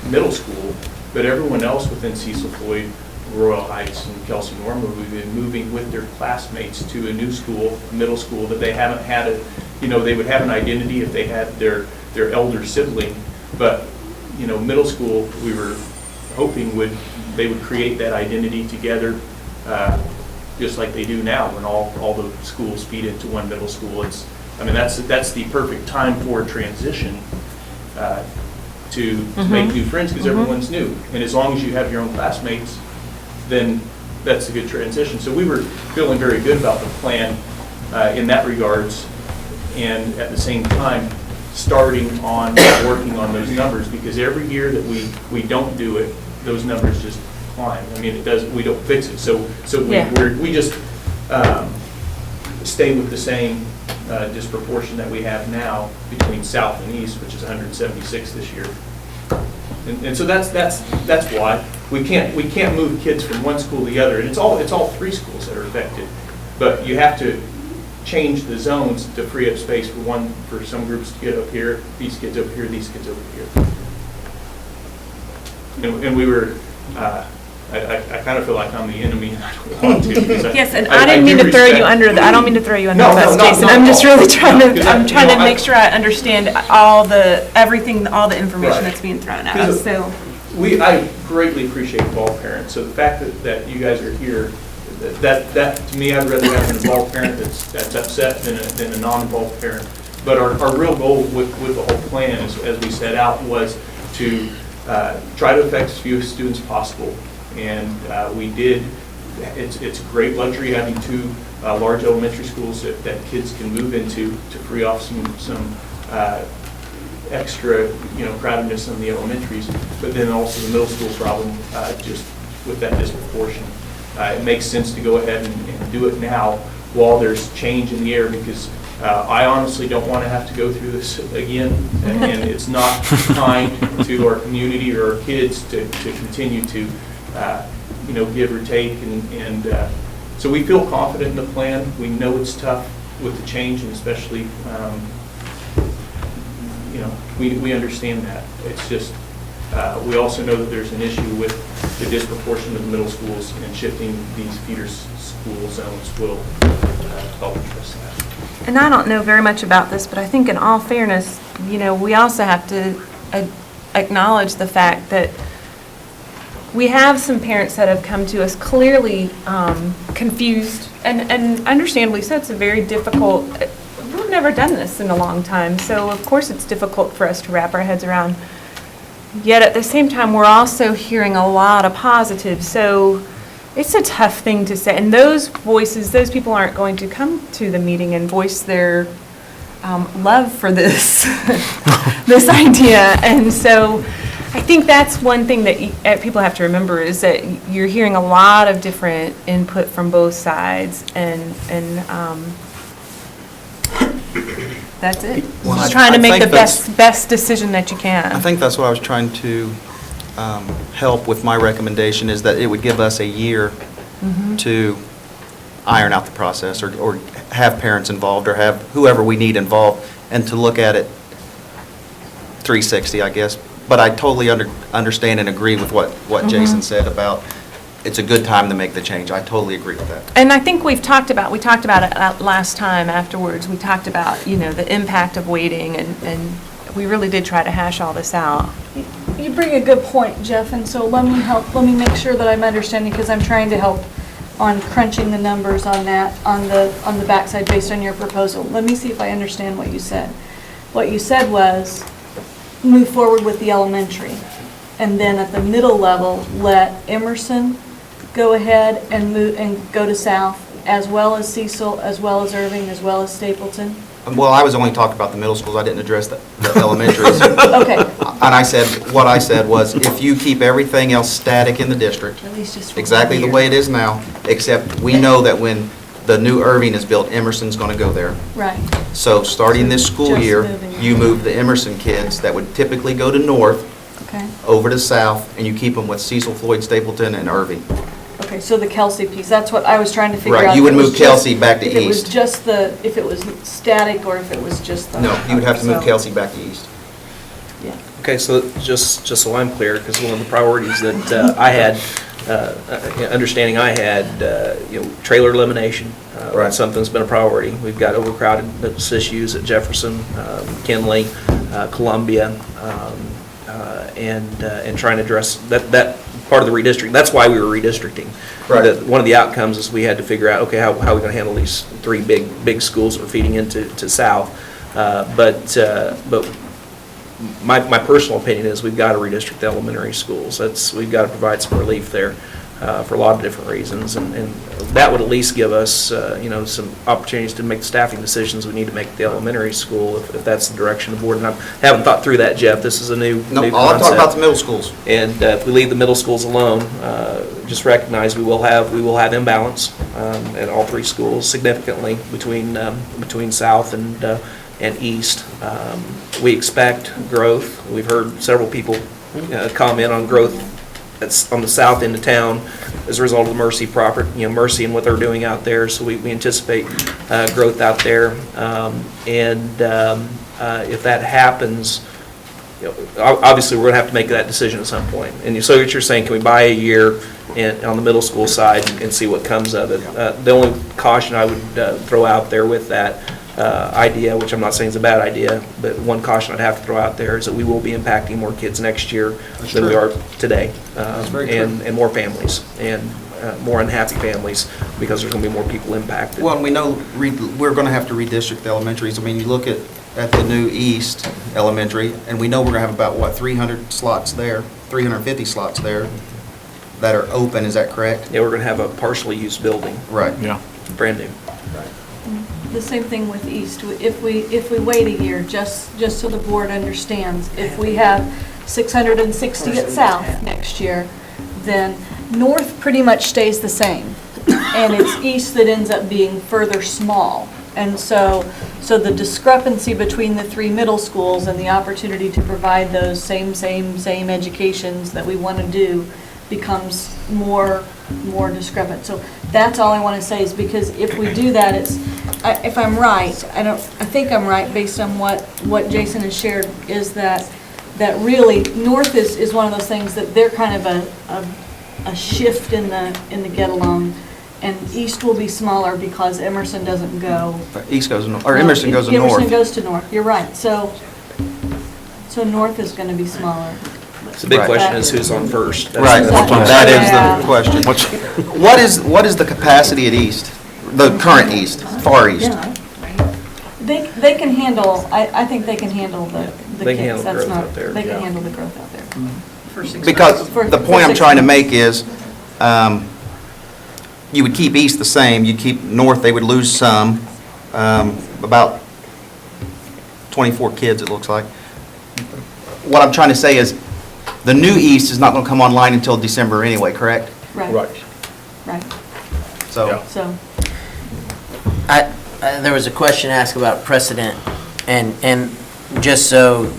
middle school, but everyone else within Cecil Floyd, Royal Heights, and Kelsey Norma, we've been moving with their classmates to a new school, a middle school that they haven't had they would have an identity if they had their elder sibling, but, middle school, we were hoping they would create that identity together, just like they do now when all the schools feed into one middle school. That's the perfect time for transition, to make new friends, because everyone's new. And as long as you have your own classmates, then that's a good transition. So we were feeling very good about the plan in that regards, and at the same time, starting on working on those numbers, because every year that we don't do it, those numbers just climb. We don't fix it. So we just stay with the same disproportion that we have now between South and East, which is 176 this year. And so that's why we can't move kids from one school to the other. And it's all 3 schools that are affected, but you have to change the zones to free up space for some groups to get up here, these kids over here, these kids over here. And we were I kind of feel like I'm the enemy, and I don't want to. because Yes, and I didn't mean do to throw you respect- under the, I don't mean to throw you under No, the bus, no, not Jason. at I'm just all. really trying No, to, 'cause I'm trying to I- make sure I understand all the, everything, all the information Right. that's being thrown at us, so. I greatly appreciate involved parents, so the fact that you guys are here, that, to me, I'd rather have an involved parent that's upset than a non-involved parent. But our real goal with the whole plan, as we set out, was to try to affect as few students possible. And we did, it's a great luxury having two large elementary schools that kids can move into to free off some extra, crowdedness in the elementaries, but then also the middle school problem, just with that disproportion. It makes sense to go ahead and do it now while there's change in the air, because I honestly don't want to have to go through this again, and it's not kind to our community or our kids to continue to, give or take, and so we feel confident in the plan. We know it's tough with the change, and especially, we understand that. It's just, we also know that there's an issue with the disproportion of the middle schools, and shifting these feeder school zones will help address that. And I don't know very much about this, but I think in all fairness, we also have to acknowledge the fact that we have some parents that have come to us clearly confused, and understandably so. It's a very difficult, we've never done this in a long time, so of course it's difficult for us to wrap our heads around. Yet at the same time, we're also hearing a lot of positives, so it's a tough thing to say. And those voices, those people aren't going to come to the meeting and voice their love for this, this idea. And so I think that's one thing that people have to remember, is that you're hearing a lot of different input from both sides, and that's it. Well, Just I- trying to I make think the that's- best decision that you can. I think that's what I was trying to help with my recommendation, is that it would give us a year to iron out the process, or have parents involved, or have whoever we need involved, and to look at it 360, I guess. But I totally understand and agree with what Jason said about it's a good time to make the change. I totally agree with that. And I think we talked about it last time afterwards. We talked about, the impact of waiting, and we really did try to hash all this out. You bring a good point, Jeff, and so let me make sure that I'm understanding, because I'm trying to help on crunching the numbers on that, on the backside based on your proposal. Let me see if I understand what you said. What you said was, move forward with the elementary, and then at the middle level, let Emerson go ahead and move, and go to South, as well as Cecil, as well as Irving, as well as Stapleton. Well, I was only talking about the middle schools. I didn't address the elementaries. Okay. And what I said was, if you keep everything else static in the district, At least just for exactly the 1 way year. it is now, except we know that when the new Irving is built, Emerson's going to go there. Right. So starting this school Just year, moving. you move the Emerson kids that would typically go to North Okay. over to South, and you keep them with Cecil, Floyd, Stapleton, and Irving. Okay, so the Kelsey piece, that's what I was trying to figure out. Right, you would If it was move Kelsey just- back to If it was east. just if it was static, or if it was just the. No, you would have to move So- Kelsey back to east. Yeah. Okay, so just so I'm clear, because one of the priorities that I had, understanding I had, trailer elimination. Right. Something's been a priority. We've got overcrowded issues at Jefferson, Kinley, Columbia, and trying to address that part of the redistricting. That's why we were redistricting. Right. One of the outcomes is we had to figure out, okay, how are we going to handle these three big schools that are feeding into South? But my personal opinion is we've got to redistrict the elementary schools. We've got to provide some relief there for a lot of different reasons, and that would at least give us, some opportunities to make the staffing decisions we need to make at the elementary school, if that's the direction of the board. And I haven't thought through that, Jeff. This is a new No, concept. all I'm talking about the middle schools. And if we leave the middle schools alone, just recognize we will have imbalance at all three schools significantly between South and East. We expect growth. We've heard several people comment on growth that's on the south end of town as a result of the Mercy property, Mercy and what they're doing out there. So we anticipate growth out there. If that happens, obviously, we're going to have to make that decision at some point. And so what you're saying, can we buy a year on the middle school side and see what comes of it? The only caution I would throw out there with that idea, which I'm not saying is a bad idea, but one caution I'd have to throw out there is that we will be impacting more kids next year than we are today. And more families, and more unhappy families, because there's going to be more people impacted. Well, and we know we're going to have to redistrict the elementaries. I mean, you look at the new East Elementary, and we know we're going to have about, 300 slots there, 350 slots there that are open, is that correct? Yeah, we're going to have a partially used building. Right. Yeah. Brand new. The same thing with East. If we wait a year, just so the board understands, if we have 660 at South next year, then North pretty much stays the same. And it's East that ends up being further small. And so the discrepancy between the three middle schools and the opportunity to provide those same educations that we want to do becomes more discrepant. So that's all I want to say, is because if we do that, if I'm right, I think I'm right based on what Jason has shared, is that really North is one of those things that they're kind of a shift in the get along, and East will be smaller because Emerson doesn't go. East goes, or Emerson goes to North. Emerson goes to North, you're right. So North is going to be smaller. The big Right. question is who's on first. Right, that Yeah. is the question. What is the capacity at East, the current East, far East? Yeah. They can handle, I think they can handle the They can kids. handle That's growth not- out there, They yeah. can handle the growth out there. Because For- the for point I'm 6 trying to months. make is, you would keep East the same, you'd keep North, they would lose some, about 24 kids, it looks like. What I'm trying to say is, the new East is not going to come online until December anyway, correct? Right, right. So, So, There was a question asked about precedent, and just so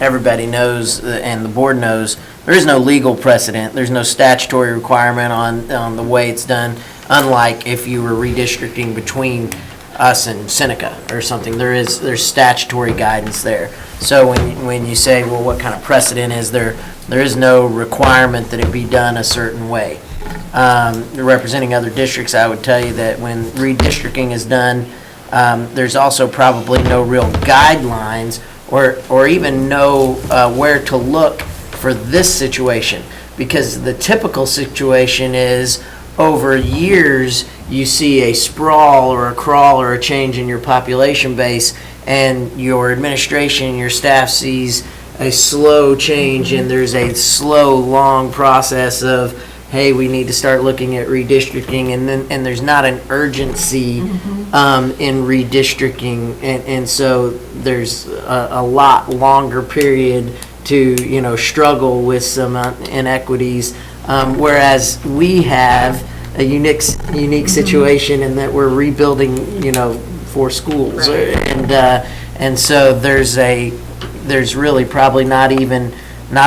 everybody knows, and the board knows, there is no legal precedent, there's no statutory requirement on the way it's done, unlike if you were redistricting between us and Seneca or something. There's statutory guidance there. So when you say, well, what kind of precedent is there, there is no requirement that it be done a certain way. Representing other districts, I would tell you that when redistricting is done, there's also probably no real guidelines or even know where to look for this situation. Because the typical situation is, over years, you see a sprawl or a crawl or a change in your population base, and your administration, your staff sees a slow change, and there's a slow, long process of, hey, we need to start looking at redistricting, and there's not an urgency in redistricting, and so there's a lot longer period to struggle with some inequities, whereas we have a unique situation in that we're rebuilding 4 schools, and so there's really probably not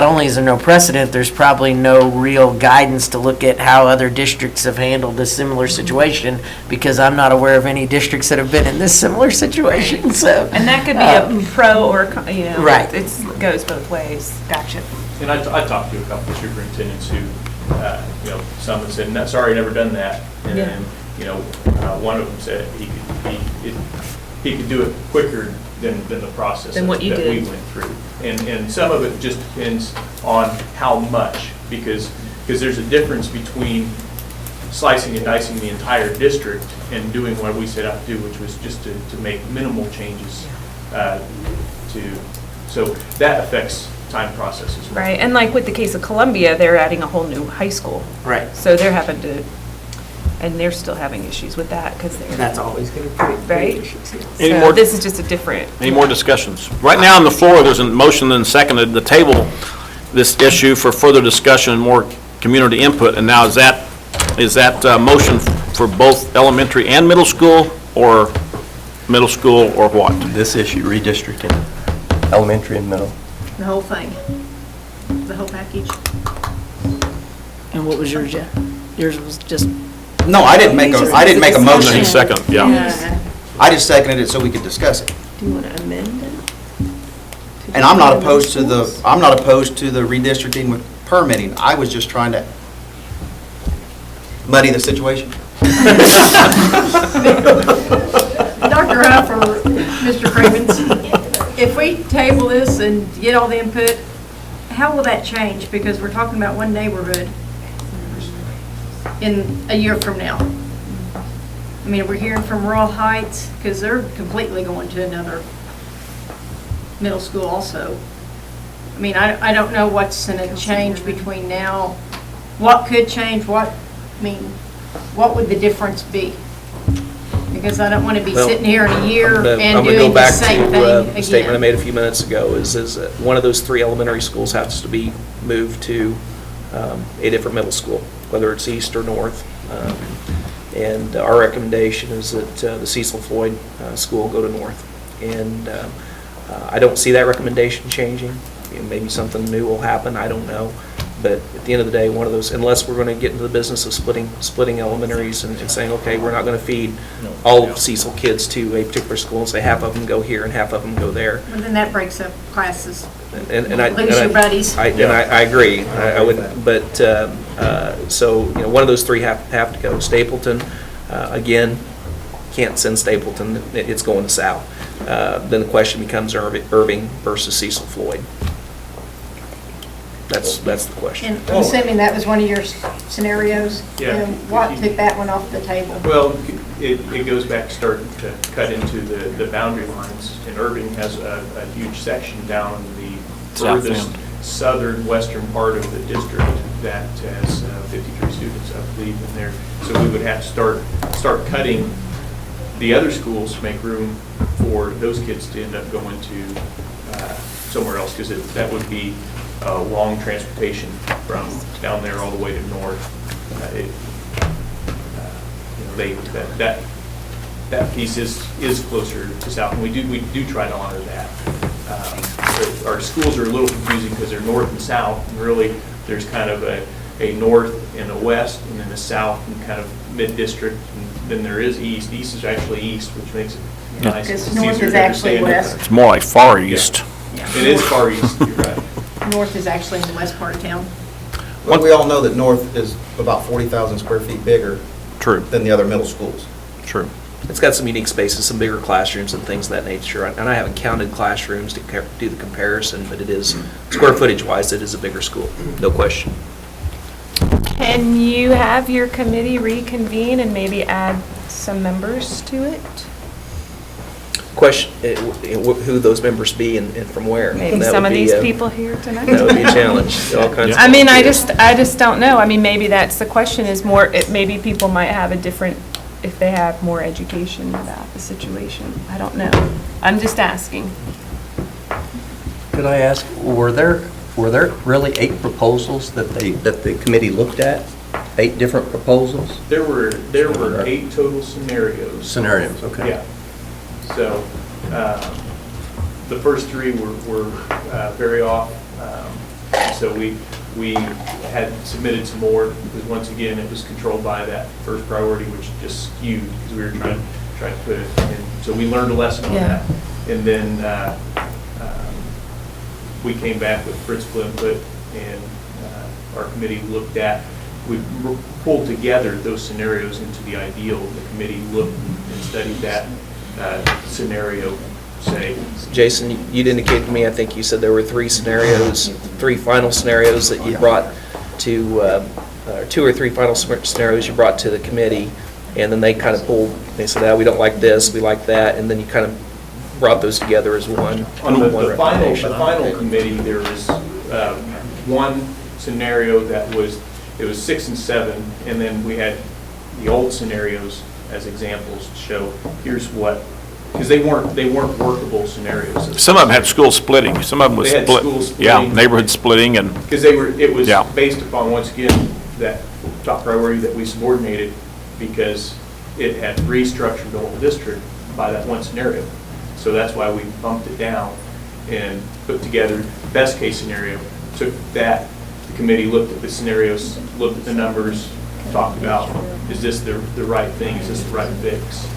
only is there no precedent, there's probably no real guidance to look at how other districts have handled a similar situation, because I'm not aware of any districts that have been in this similar situation, so. And that could be a pro or, Right. it goes both ways. Gotcha. And I talked to a couple of superintendents who, some have said, "No, sorry, never done that." And then, one of them said he could do it quicker than the process Than what you that we did. went through. And some of it just depends on how much, because there's a difference between slicing and dicing the entire district and doing what we set out to do, which was just to make minimal changes so that affects time process as well. Right, and like with the case of Columbia, they're adding a whole new high school. Right. So they're having to, and they're still having issues with that because they're. That's always going to create Right? issues, yeah. Any So more- this is just a different. Any more discussions? Right now on the floor, there's a motion and seconded to table this issue for further discussion and more community input. And now is that motion for both elementary and middle school, or middle school, or what? This issue, redistricting, elementary and middle. The whole thing, the whole package. And what was yours, Jeff? Yours was just. no, I didn't make a motion. Any second, yeah. I just seconded it so we could discuss it. Do you want to amend it And I'm not opposed to the redistricting with permitting. I was just trying to muddy the situation. Dr. Huff or Mr. Cravens, if we table this and get all the input, how will that change? Because we're talking about one neighborhood in a year from now. I mean, we're hearing from Rural Heights, because they're completely going to another middle school also. I mean, I don't know what's going to change between now. What could change? What would the difference be? Because I don't want to be sitting here in a year and doing the same thing again. I'm going to go back to the statement I made a few minutes ago, is that one of those 3 elementary schools has to be moved to a different middle school, whether it's east or north. And our recommendation is that the Cecil Floyd School go to north. And I don't see that recommendation changing. Maybe something new will happen, I don't know. But at the end of the day, one of those, unless we're going to get into the business of splitting elementaries and saying, okay, we're not going to feed all of Cecil kids to a particular school and say half of them go here and half of them go there. Well, then that breaks up classes. And Lose your buddies. I agree. I wouldn't, but, so, one of those 3 have to go. Stapleton, again, can't send Stapleton, it's going to South. Then the question becomes Irving versus Cecil Floyd. That's the question. And I'm assuming that was one of your scenarios? Yeah. And what took that one off the table? Well, it goes back starting to cut into the boundary lines, and Irving has a huge section down in the South furthest end. southern western part of the district that has 53 students, I believe, in there. So we would have to start cutting the other schools to make room for those kids to end up going to somewhere else, because that would be long transportation from down there all the way to north. That piece is closer to south, and we do try to honor that. But our schools are a little confusing because they're north and south, and really there's kind of a north and a west, and then a south and kind of mid-district, and then there is east. East is actually east, which makes it nice. Because north is actually west. It's more like far east. Yeah. It is far east, you're right. North is actually in the west part of town. Well, we all know that North is about 40,000 square feet bigger True. than the other middle schools. True. It's got some unique spaces, some bigger classrooms and things of that nature. And I haven't counted classrooms to do the comparison, but it is, square footage wise, it is a bigger school, no question. Can you have your committee reconvene and maybe add some members to it? Question, who those members be and from where? Maybe That some would of be these a- people here tonight? That would be a challenge, all kinds of. I mean, I just don't know. I mean, maybe that's the question, is more, maybe people might have a different, if they have more education about the situation. I don't know. I'm just asking. Could I ask, were there really 8 proposals that the committee looked at? 8 different proposals? There were 8 total scenarios. Scenarios, okay. Yeah. So the first 3 were very off. So we had submitted some more, because once again, it was controlled by that first priority, which just skewed, because we were trying to put it in. So we learned a lesson on that. And then we came back with principal input, and our committee looked at, we pulled together those scenarios into the ideal. The committee looked and studied that scenario, say. Jason, you'd indicated to me, I think you said there were 3 scenarios, 3 final scenarios that you brought to, 2 or 3 final scenarios you brought to the committee, and then they kind of pulled, they said, we don't like this, we like that, and then you kind of brought those together as one. On the recommendation. final committee, there was one scenario that was 6 and 7, and then we had the old scenarios as examples to show, here's what, because they weren't workable scenarios. Some of them had school splitting. Some of them was They had split. school splitting. Yeah, neighborhood splitting and. Because it was Yeah. based upon, once again, that top priority that we subordinated, because it had restructured the whole district by that one scenario. So that's why we bumped it down and put together best case scenario. Took that, the committee looked at the scenarios, looked at the numbers, talked about, is this the right thing? Is this the right fix?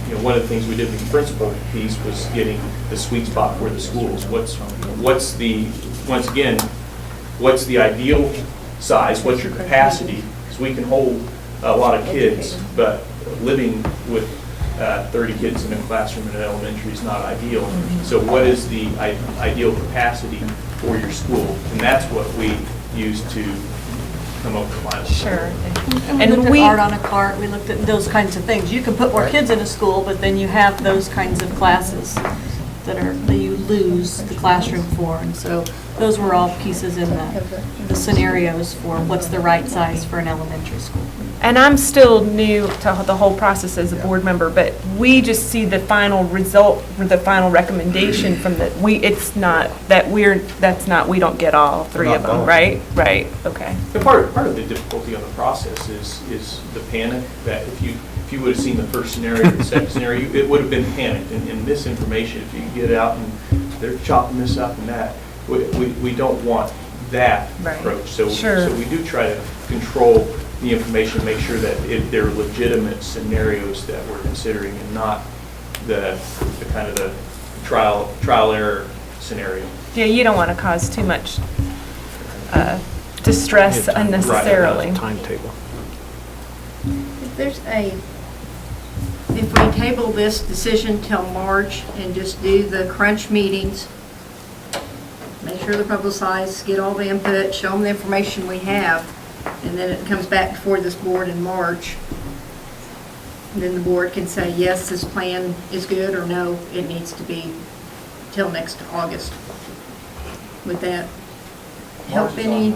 you know, one of the things we did with the principal piece was getting the sweet spot for the schools. What's the, once again, what's the ideal size, what's your capacity? Because we can hold a lot of kids, but living with 30 kids in a classroom in an elementary is not ideal. So what is the ideal capacity for your school? And that's what we use to come up with final. Sure. And we looked at art on a cart, we looked at those kinds of things. You can put more kids in a school, but then you have those kinds of classes that you lose the classroom for. And so those were all pieces in the scenarios for what's the right size for an elementary school. And I'm still new to the whole process as a board member, but we just see the final result, or the final recommendation from we don't get all three of them, right? Right, okay. The part of the difficulty on the process is the panic, that if you would have seen the first scenario, the second scenario, it would have been panicked. And misinformation, if you get out and they're chopping this up and that, we don't want that approach. So we do try to control the information, make sure that they're legitimate scenarios that we're considering and not the kind of the trial error scenario. Yeah, you don't want to cause too much distress unnecessarily. Timetable. If we table this decision till March and just do the crunch meetings, make sure they're publicized, get all the input, show them the information we have, and then it comes back before this board in March, and then the board can say, yes, this plan is good, or no, it needs to be till next August. Would that help any?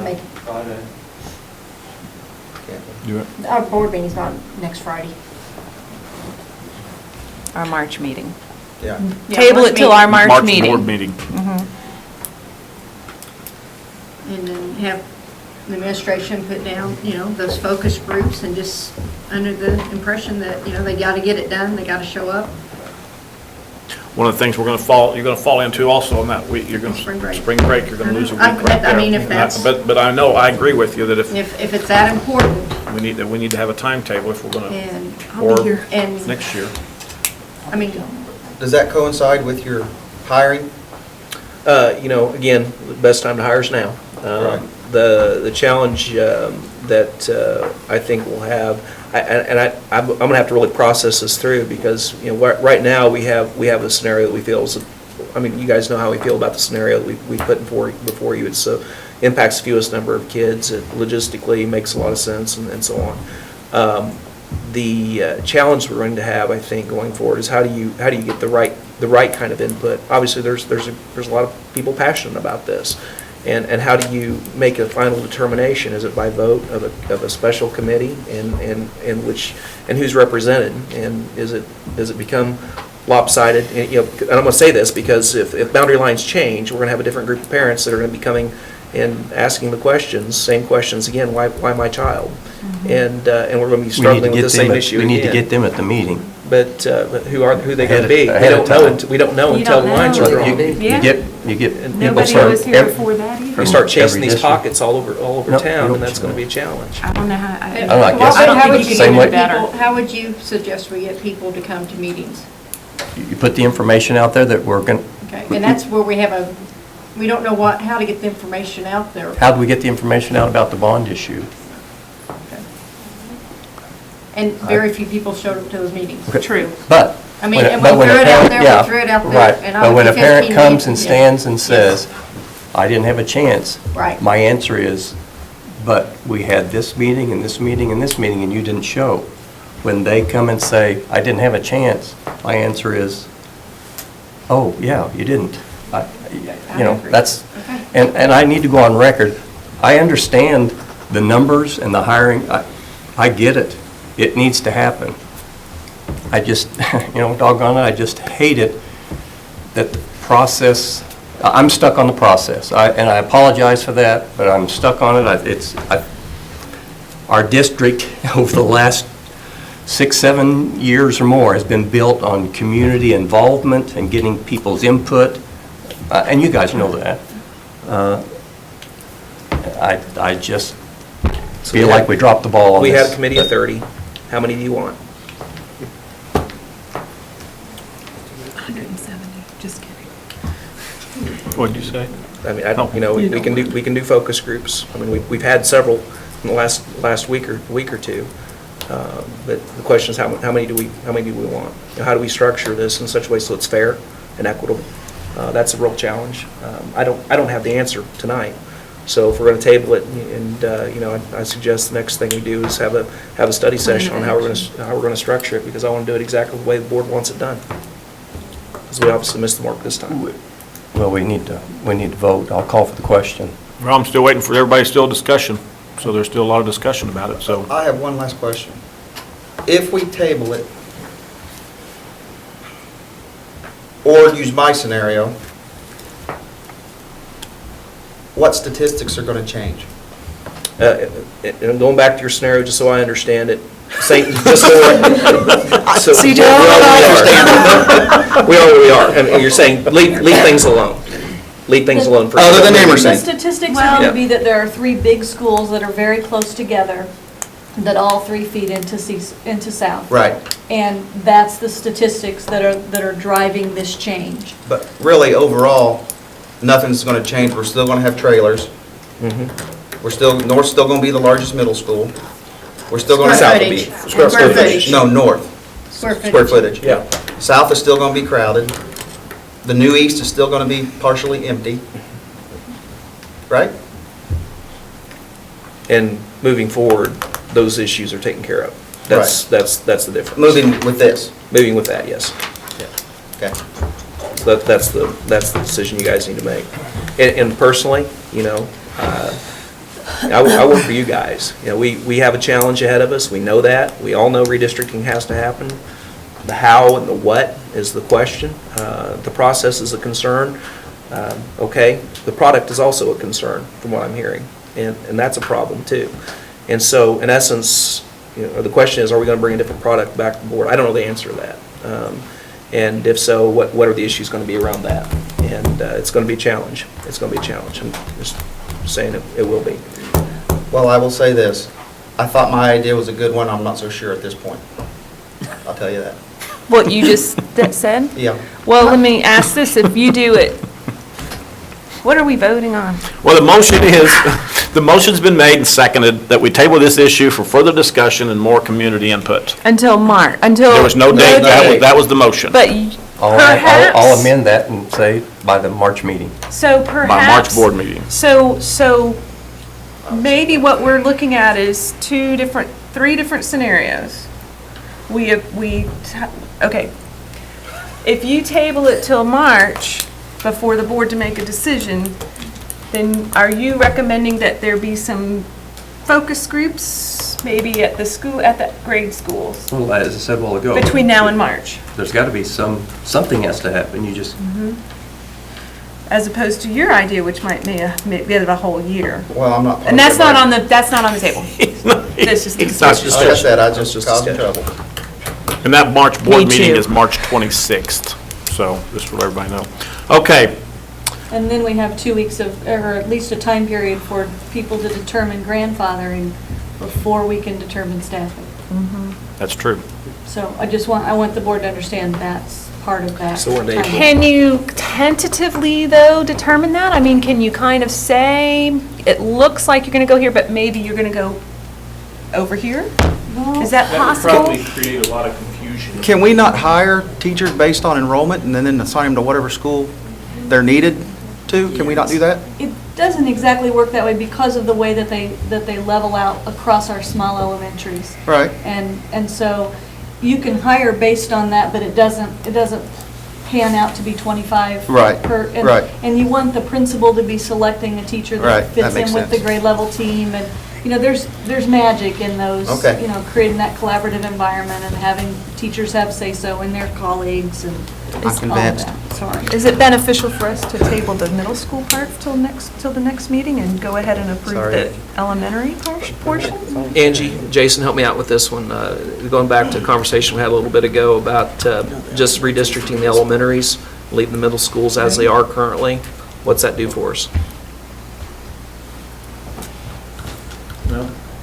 Do it. Our board meeting's not next Friday. Our March meeting. Yeah. Table it till our March meeting. Board meeting. And then have the administration put down, those focus groups, and just under the impression that, they got to get it done, they got to show up. One of the things you're going to fall into also on that week, you're going to, Spring break. you're going to lose a week I right there. mean, if that's- But I know, I agree with you that if If it's that important, we need to have a timetable if we're going to, and, or and, next year. I mean, Does that coincide with your hiring? Again, the best time to hire is now. Right. The challenge that I think we'll have, I'm going to have to really process this through, because right now we have a scenario that we feel is, you guys know how we feel about the scenario that we put before you. It's impacts the fewest number of kids. It logistically makes a lot of sense, and so on. The challenge we're going to have, I think, going forward is how do you get the right kind of input? Obviously, there's a lot of people passionate about this, and how do you make a final determination? Is it by vote of a special committee, and who's represented? And does it become lopsided? And I'm going to say this because if boundary lines change, we're going to have a different group of parents that are going to be coming and asking the questions, same questions again. Why my child? And we're going to be struggling with the same issue again. We need to get them at the meeting. But who are they going to be? Ahead of time. We don't know You until don't the lines are know. drawn. You get people Nobody from was here for that either. You start chasing every these district. pockets all over No, town, you and don't. that's going to be a challenge. I don't know how. I guess I don't how think would you you can same do way- it better. how would you suggest we get people to come to meetings? You put the information out there that we're going, Okay, and that's where we don't know how to get the information out there. how do we get the information out about the bond issue? And very few people showed up to those meetings. True. But. I mean, when a- and we but when a threw it out parent- there, we yeah, threw it out there, right. and I But would when a be parent 15 comes and minutes, stands and says, I didn't have a chance. Right. My answer is, but we had this meeting and this meeting and this meeting, and you didn't show. When they come and say, I didn't have a chance, my answer is, oh, yeah, you didn't. That's, and I need to go on record. I understand the numbers and the hiring. I get it. It needs to happen. I just, doggone it, I just hate it that the process, I'm stuck on the process. And I apologize for that, but I'm stuck on it. Our district over the last 6-7 years or more has been built on community involvement and getting people's input, and you guys know that. I just feel like we dropped the ball on this. We had a committee of 30. How many do you want? 170, just kidding. What'd you say? I mean, I don't, we can do focus groups. I mean, we've had several in the last week or two. But the question is, how many do we want? How do we structure this in such a way so it's fair and equitable? That's a real challenge. I don't have the answer tonight. So if we're going to table it, and I suggest the next thing we do is have a study session on how we're going to structure it, because I want to do it exactly the way the board wants it done. Because we obviously missed the mark this time. Well, we need to vote. I'll call for the question. Well, I'm still waiting for everybody's still discussion, so there's still a lot of discussion about it, so. I have one last question. If we table it, or use my scenario, what statistics are going to change? And going back to your scenario, just so I understand it, just so See, we are. And you're saying leave things alone. Leave things alone for. Other than The Emerson. statistics are going to be that there are 3 big schools that are very close together, that all 3 feed into South. Right. And that's the statistics that are driving this change. But really, overall, nothing's going to change. We're still going to have trailers. North's still going to be the largest middle school. We're still going to Square South will be. footage. Square footage. No, north. Square Square footage. footage. Yeah. South is still going to be crowded. The new east is still going to be partially empty. Right? And moving forward, those issues are taken care of. That's the difference. Moving with this. Moving with that, yes. Okay. So that's the decision you guys need to make. And personally, I work for you guys. We have a challenge ahead of us. We know that. We all know redistricting has to happen. The how and the what is the question. The process is a concern. Okay, the product is also a concern from what I'm hearing, and that's a problem too. And so, in essence, the question is, are we going to bring a different product back to the board? I don't know the answer to that. And if so, what are the issues going to be around that? And it's going to be a challenge. It's going to be a challenge. I'm just saying it will be. Well, I will say this. I thought my idea was a good one. I'm not so sure at this point. I'll tell you that. What you just said? Yeah. Well, let me ask this, if you do it, what are we voting on? Well, the motion's been made and seconded that we table this issue for further discussion and more community input. Until March, until. There was no date, that was the motion. But perhaps. I'll amend that and say by the March meeting. So perhaps. By March board meeting. So maybe what we're looking at is 3 different scenarios. Okay. If you table it till March before the board to make a decision, then are you recommending that there be some focus groups, maybe at the grade schools, Well, as I said a while ago. between now and March? There's got to be something has to happen. You just, As opposed to your idea, which might be a whole year. Well, I'm not. And that's not on the table. That's just. It's not Like I said, I just caused trouble. And that March board Me meeting too. is March 26th, so just to let everybody know. Okay, And then we have 2 weeks or at least a time period for people to determine grandfathering before we can determine staffing. that's true. So I want the board to understand that's part of that. So we're in April. time. Can you tentatively, though, determine that? I mean, can you kind of say, it looks like you're going to go here, but maybe you're going to go over here? Is that That would possible? probably create a lot of confusion. Can we not hire teachers based on enrollment and then assign them to whatever school they're needed to? Can we not do that? It doesn't exactly work that way because of the way that they level out across our small elementaries. Right. And so you can hire based on that, but it doesn't pan out to be 25 Right, per. and- right. And you want the principal to be selecting a teacher Right, that that fits makes in with the sense. grade level team, and, there's magic in those. Okay. Creating that collaborative environment and having teachers have say-so in their colleagues and all of convinced. that. Sorry. Is it beneficial for us to table the middle school part till the next meeting and go ahead and approve Sorry. the elementary portion? Angie, Jason, help me out with this one. Going back to a conversation we had a little bit ago about just redistricting the elementaries, leaving the middle schools as they are currently. What's that do for us?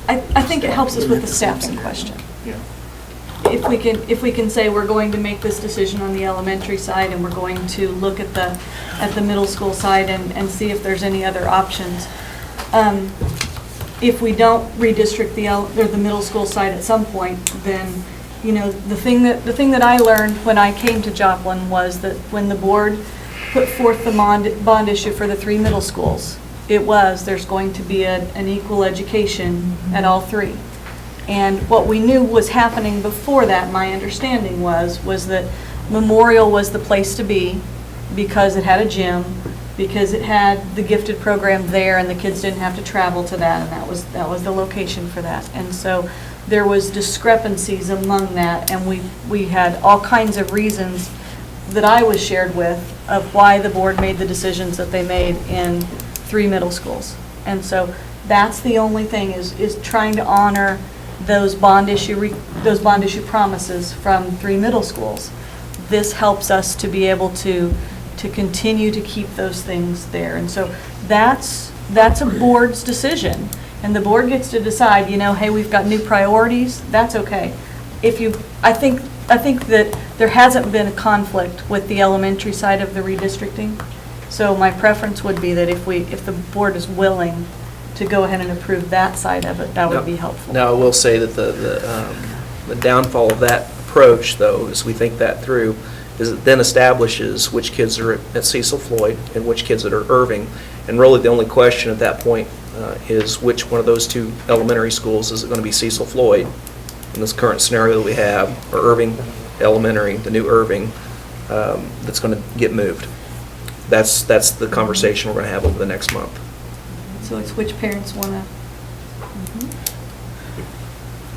I think it helps us with the staffs in question. Yeah. if we can say we're going to make this decision on the elementary side and we're going to look at the middle school side and see if there's any other options. If we don't redistrict the middle school side at some point, then, you know, the thing that I learned when I came to Joplin was that when the board put forth the bond issue for the 3 middle schools, there's going to be an equal education at all 3. And what we knew was happening before that, my understanding was that Memorial was the place to be because it had a gym, because it had the gifted program there and the kids didn't have to travel to that, and that was the location for that. And so there was discrepancies among that, and we had all kinds of reasons that I was shared with of why the board made the decisions that they made in 3 middle schools. And so that's the only thing is trying to honor those bond issue promises from 3 middle schools. This helps us to be able to continue to keep those things there. And so that's a board's decision. And the board gets to decide, you know, hey, we've got new priorities, that's okay. I think that there hasn't been a conflict with the elementary side of the redistricting. So my preference would be that if the board is willing to go ahead and approve that side of it, that would be helpful. Now, I will say that the downfall of that approach, though, as we think that through, is it then establishes which kids are at Cecil Floyd and which kids that are Irving. And really the only question at that point is which one of those 2 elementary schools is it going to be Cecil Floyd in this current scenario that we have, or Irving Elementary, the new Irving, that's going to get moved. That's the conversation we're going to have over the next month. So it's which parents want to.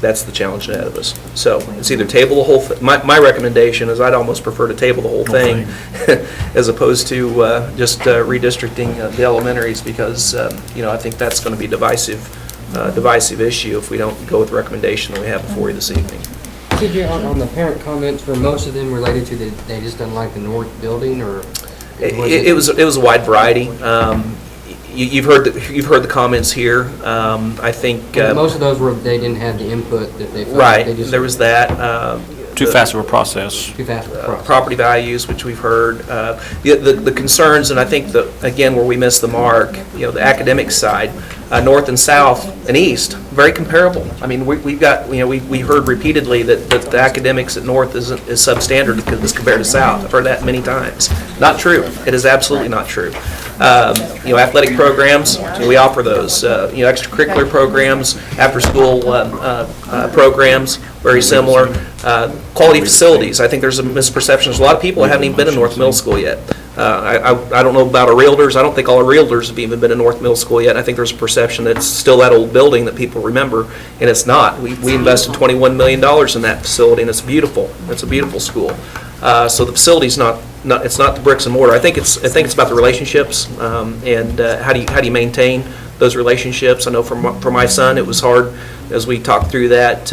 That's the challenge ahead of us. So it's either table the whole thing. My recommendation is I'd almost prefer to table the whole thing as opposed to just redistricting the elementaries, because you know, I think that's going to be divisive issue if we don't go with the recommendation that we have before you this evening. TJ, on the parent comments, were most of them related to they just didn't like the north building, or? It was a wide variety. You've heard the comments here. I think most of those were they didn't have the input that they felt. Right. They just, there was that. Too fast of a process. Too fast of a process. Property values, which we've heard. The concerns, and I think again where we missed the mark, you know, the academic side, north and south and east, very comparable. I mean, we've got, you know, we heard repeatedly that the academics at north is substandard as compared to south. I've heard that many times. Not true. It is absolutely not true. You know, athletic programs, we offer those. You know, extracurricular programs, after-school programs, very similar. Quality facilities, I think there's a misperception. There's a lot of people that haven't even been in North Middle School yet. I don't know about our realtors. I don't think all our realtors have even been in North Middle School yet. I think there's a perception that it's still that old building that people remember, and it's not. We invested $21 million in that facility, and it's beautiful. It's a beautiful school. So the facility's it's not the bricks and mortar. I think it's about the relationships and how do you maintain those relationships. I know for my son, it was hard as we talked through that.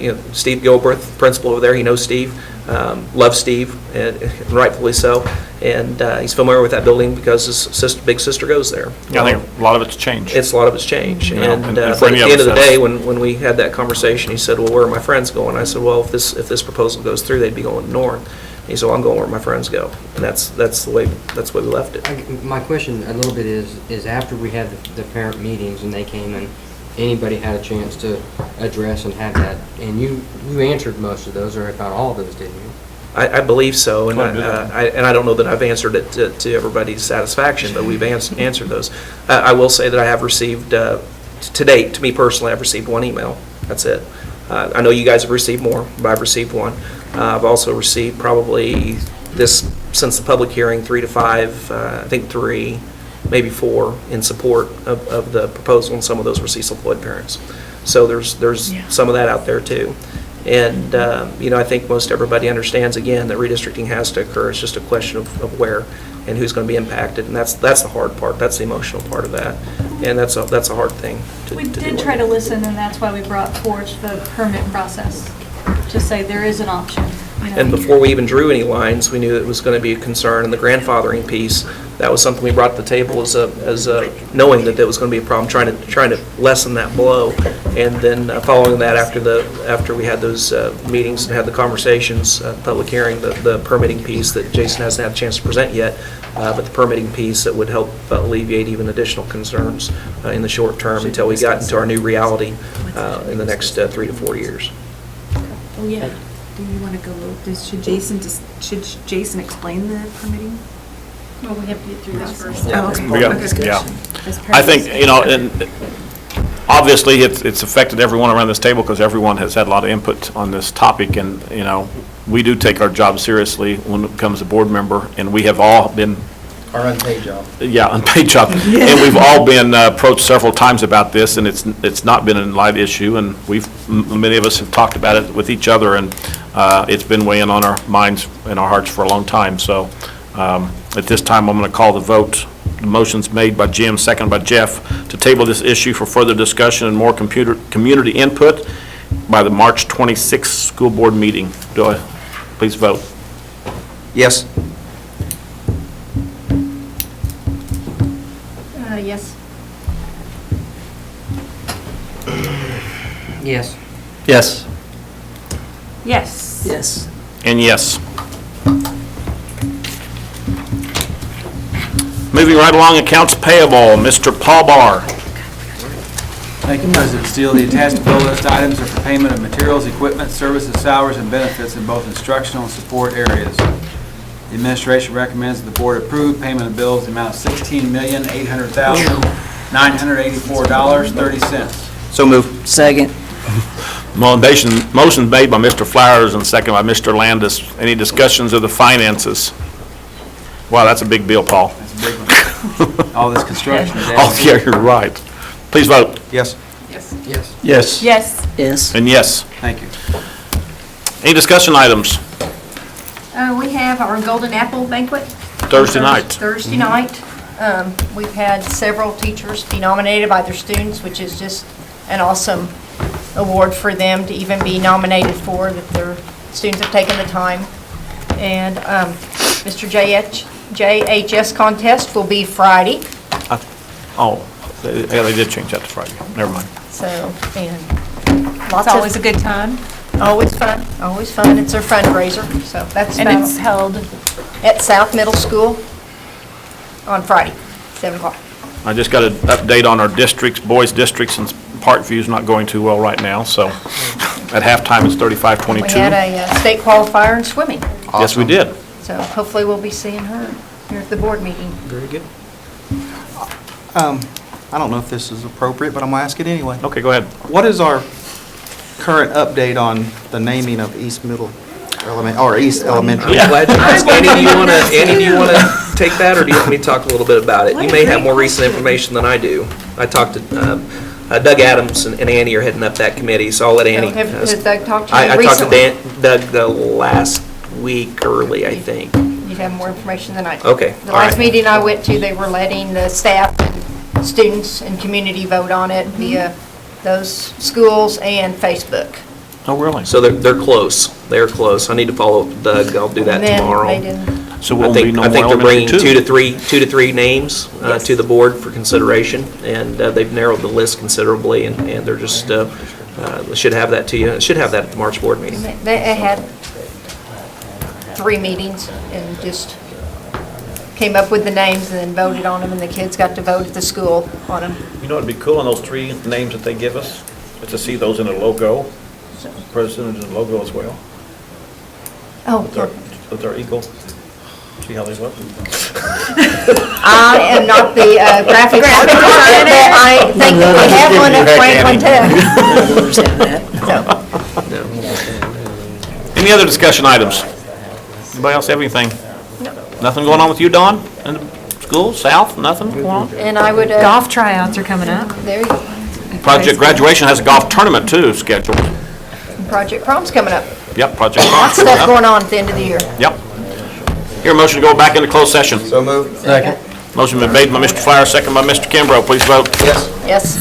You know, Steve Gilbreth, principal over there, he knows Steve, loves Steve, and rightfully so. And he's familiar with that building because his big sister goes there. Yeah, I think a lot of it's changed. A lot of it's changed. Yeah, And and but for at any the of end of us, the day, when we had that conversation, he said, well, where are my friends going? I said, well, if this proposal goes through, they'd be going north. He said, well, I'm going where my friends go. And that's the way we left it. My question a little bit is after we had the parent meetings and they came and anybody had a chance to address and have that, and you answered most of those, or about all of those, didn't you? I believe so, and I don't know that I've answered it to everybody's satisfaction, but we've answered those. I will say that I have received, to date, to me personally, I've received 1 email. That's it. I know you guys have received more, but I've received 1. I've also received probably since the public hearing, 3 to 5, I think 3, maybe 4 in support of the proposal, and some of those were Cecil Floyd parents. So there's some of that out there too. And you know, I think most everybody understands again that redistricting has to occur. It's just a question of where and who's going to be impacted, and that's the hard part. That's the emotional part of that, and that's a hard thing to We deal did with. try to listen, and that's why we brought forth the permit process, to say there is an option. You know. And before we even drew any lines, we knew it was going to be a concern, and the grandfathering piece, that was something we brought to the table as knowing that was going to be a problem, trying to lessen that blow. And then following that, after we had those meetings and had the conversations, public hearing, the permitting piece that Jason hasn't had a chance to present yet, but the permitting piece that would help alleviate even additional concerns in the short term until we got into our new reality in the next 3 to 4 years. Oh, yeah. Do you want to go, should Jason explain the permitting? Well, we have to get through this first. Oh, okay. We got- Okay. yeah. As part I of think, this. you know, and obviously, it's affected everyone around this table because everyone has had a lot of input on this topic, and, you know, we do take our job seriously when it comes to board member, and we have all been, Our unpaid job. yeah, unpaid job, and we've all been approached several times about this, and it's not been a light issue, and many of us have talked about it with each other, and it's been weighing on our minds and our hearts for a long time. So at this time, I'm going to call the vote. The motion's made by Jim, seconded by Jeff, to table this issue for further discussion and more community input by the March 26th school board meeting. Please vote. Yes. Yes. Yes. Yes. Yes. Yes. And yes. Moving right along, accounts payable, Mr. Paul Barr. Thank you, President Steele. The attached bill list items are for payment of materials, equipment, services, salaries, and benefits in both instructional and support areas. The administration recommends that the board approve payment of bills in the amount of $16,800,984.30. So move. Second. Motion made by Mr. Flowers and second by Mr. Landis. Any discussions of the finances? Wow, that's a big bill, Paul. That's a big one. All this construction is Oh, yeah, you're right. Please vote. Yes. Yes. Yes. Yes. Yes. Yes. And yes. Thank you. Any discussion items? We have our Golden Apple Banquet. Thursday night. Thursday night. We've had several teachers be nominated by their students, which is just an awesome award for them to even be nominated for, that their students have taken the time. And Mr. JHS contest will be Friday. Oh, they did change that to Friday. Never mind. So, and It's lots always a of, good time. always fun, always fun. It's their fundraiser, so that's And about it's held, at South Middle School on Friday, 7 o'clock. I just got an update on our districts, boys' districts, and Parkview's not going too well right now, so at halftime it's 35-22. We had a state qualifier in swimming, Yes, we did. so hopefully we'll be seeing her here at the board meeting. Very good. I don't know if this is appropriate, but I'm going to ask it anyway. Okay, go ahead. What is our current update on the naming of East Middle or East Elementary? I'm glad you asked. Andy, do you want to take that, or do you want me to talk a little bit about it? You may have more recent information than I do. I talked to Doug Adams and Andy are heading up that committee, so I'll let Andy. Has Doug talked to you I talked to recently? Doug the last week early, I think. You'd have more information than I do. Okay, The all right. last meeting I went to, they were letting the staff and students and community vote on it via those schools and Facebook. Oh, really? So they're close. They're close. I need to follow up with Doug. I'll do that And then tomorrow. they didn't. So I will be think, no I think more they're bringing elementary 2 to 3 names Yes. to the board for consideration, and they've narrowed the list considerably, and they're just, should have that to you. Should have that at the March board meeting. They had 3 meetings and just came up with the names and then voted on them, and the kids got to vote at the school on them. You know, it'd be cool on those 3 names that they give us, is to see those in a logo, president in a logo as well. Oh, With our eagle. See how they look? I am not the graphic artist, but I think that we have one at Franklin Tech. Any other discussion items? Anybody else have anything? Nothing going on with you, Dawn? In the school, south, nothing going on? And I would. golf tryouts are coming up. There you go. Project Graduation has a golf tournament too scheduled. Project Prom's coming up. Yep, Project. Lots of stuff going on at the end of the year. Yep. Here, a motion to go back into closed session. So moved. Second. Motion been made by Mr. Flowers, second by Mr. Kimbrough. Please vote. Yes. Yes.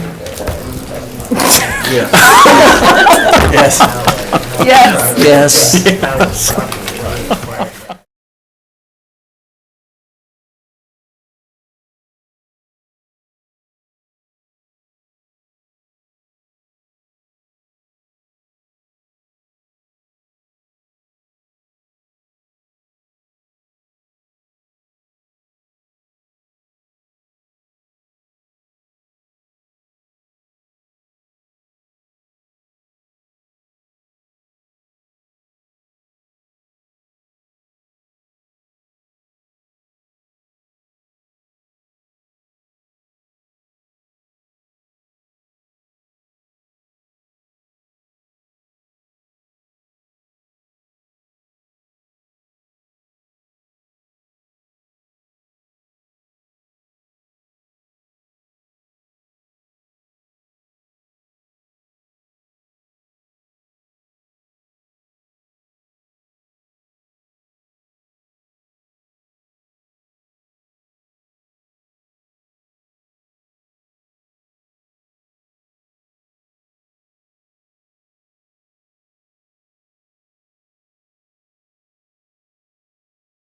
Yes. Yes. Yes.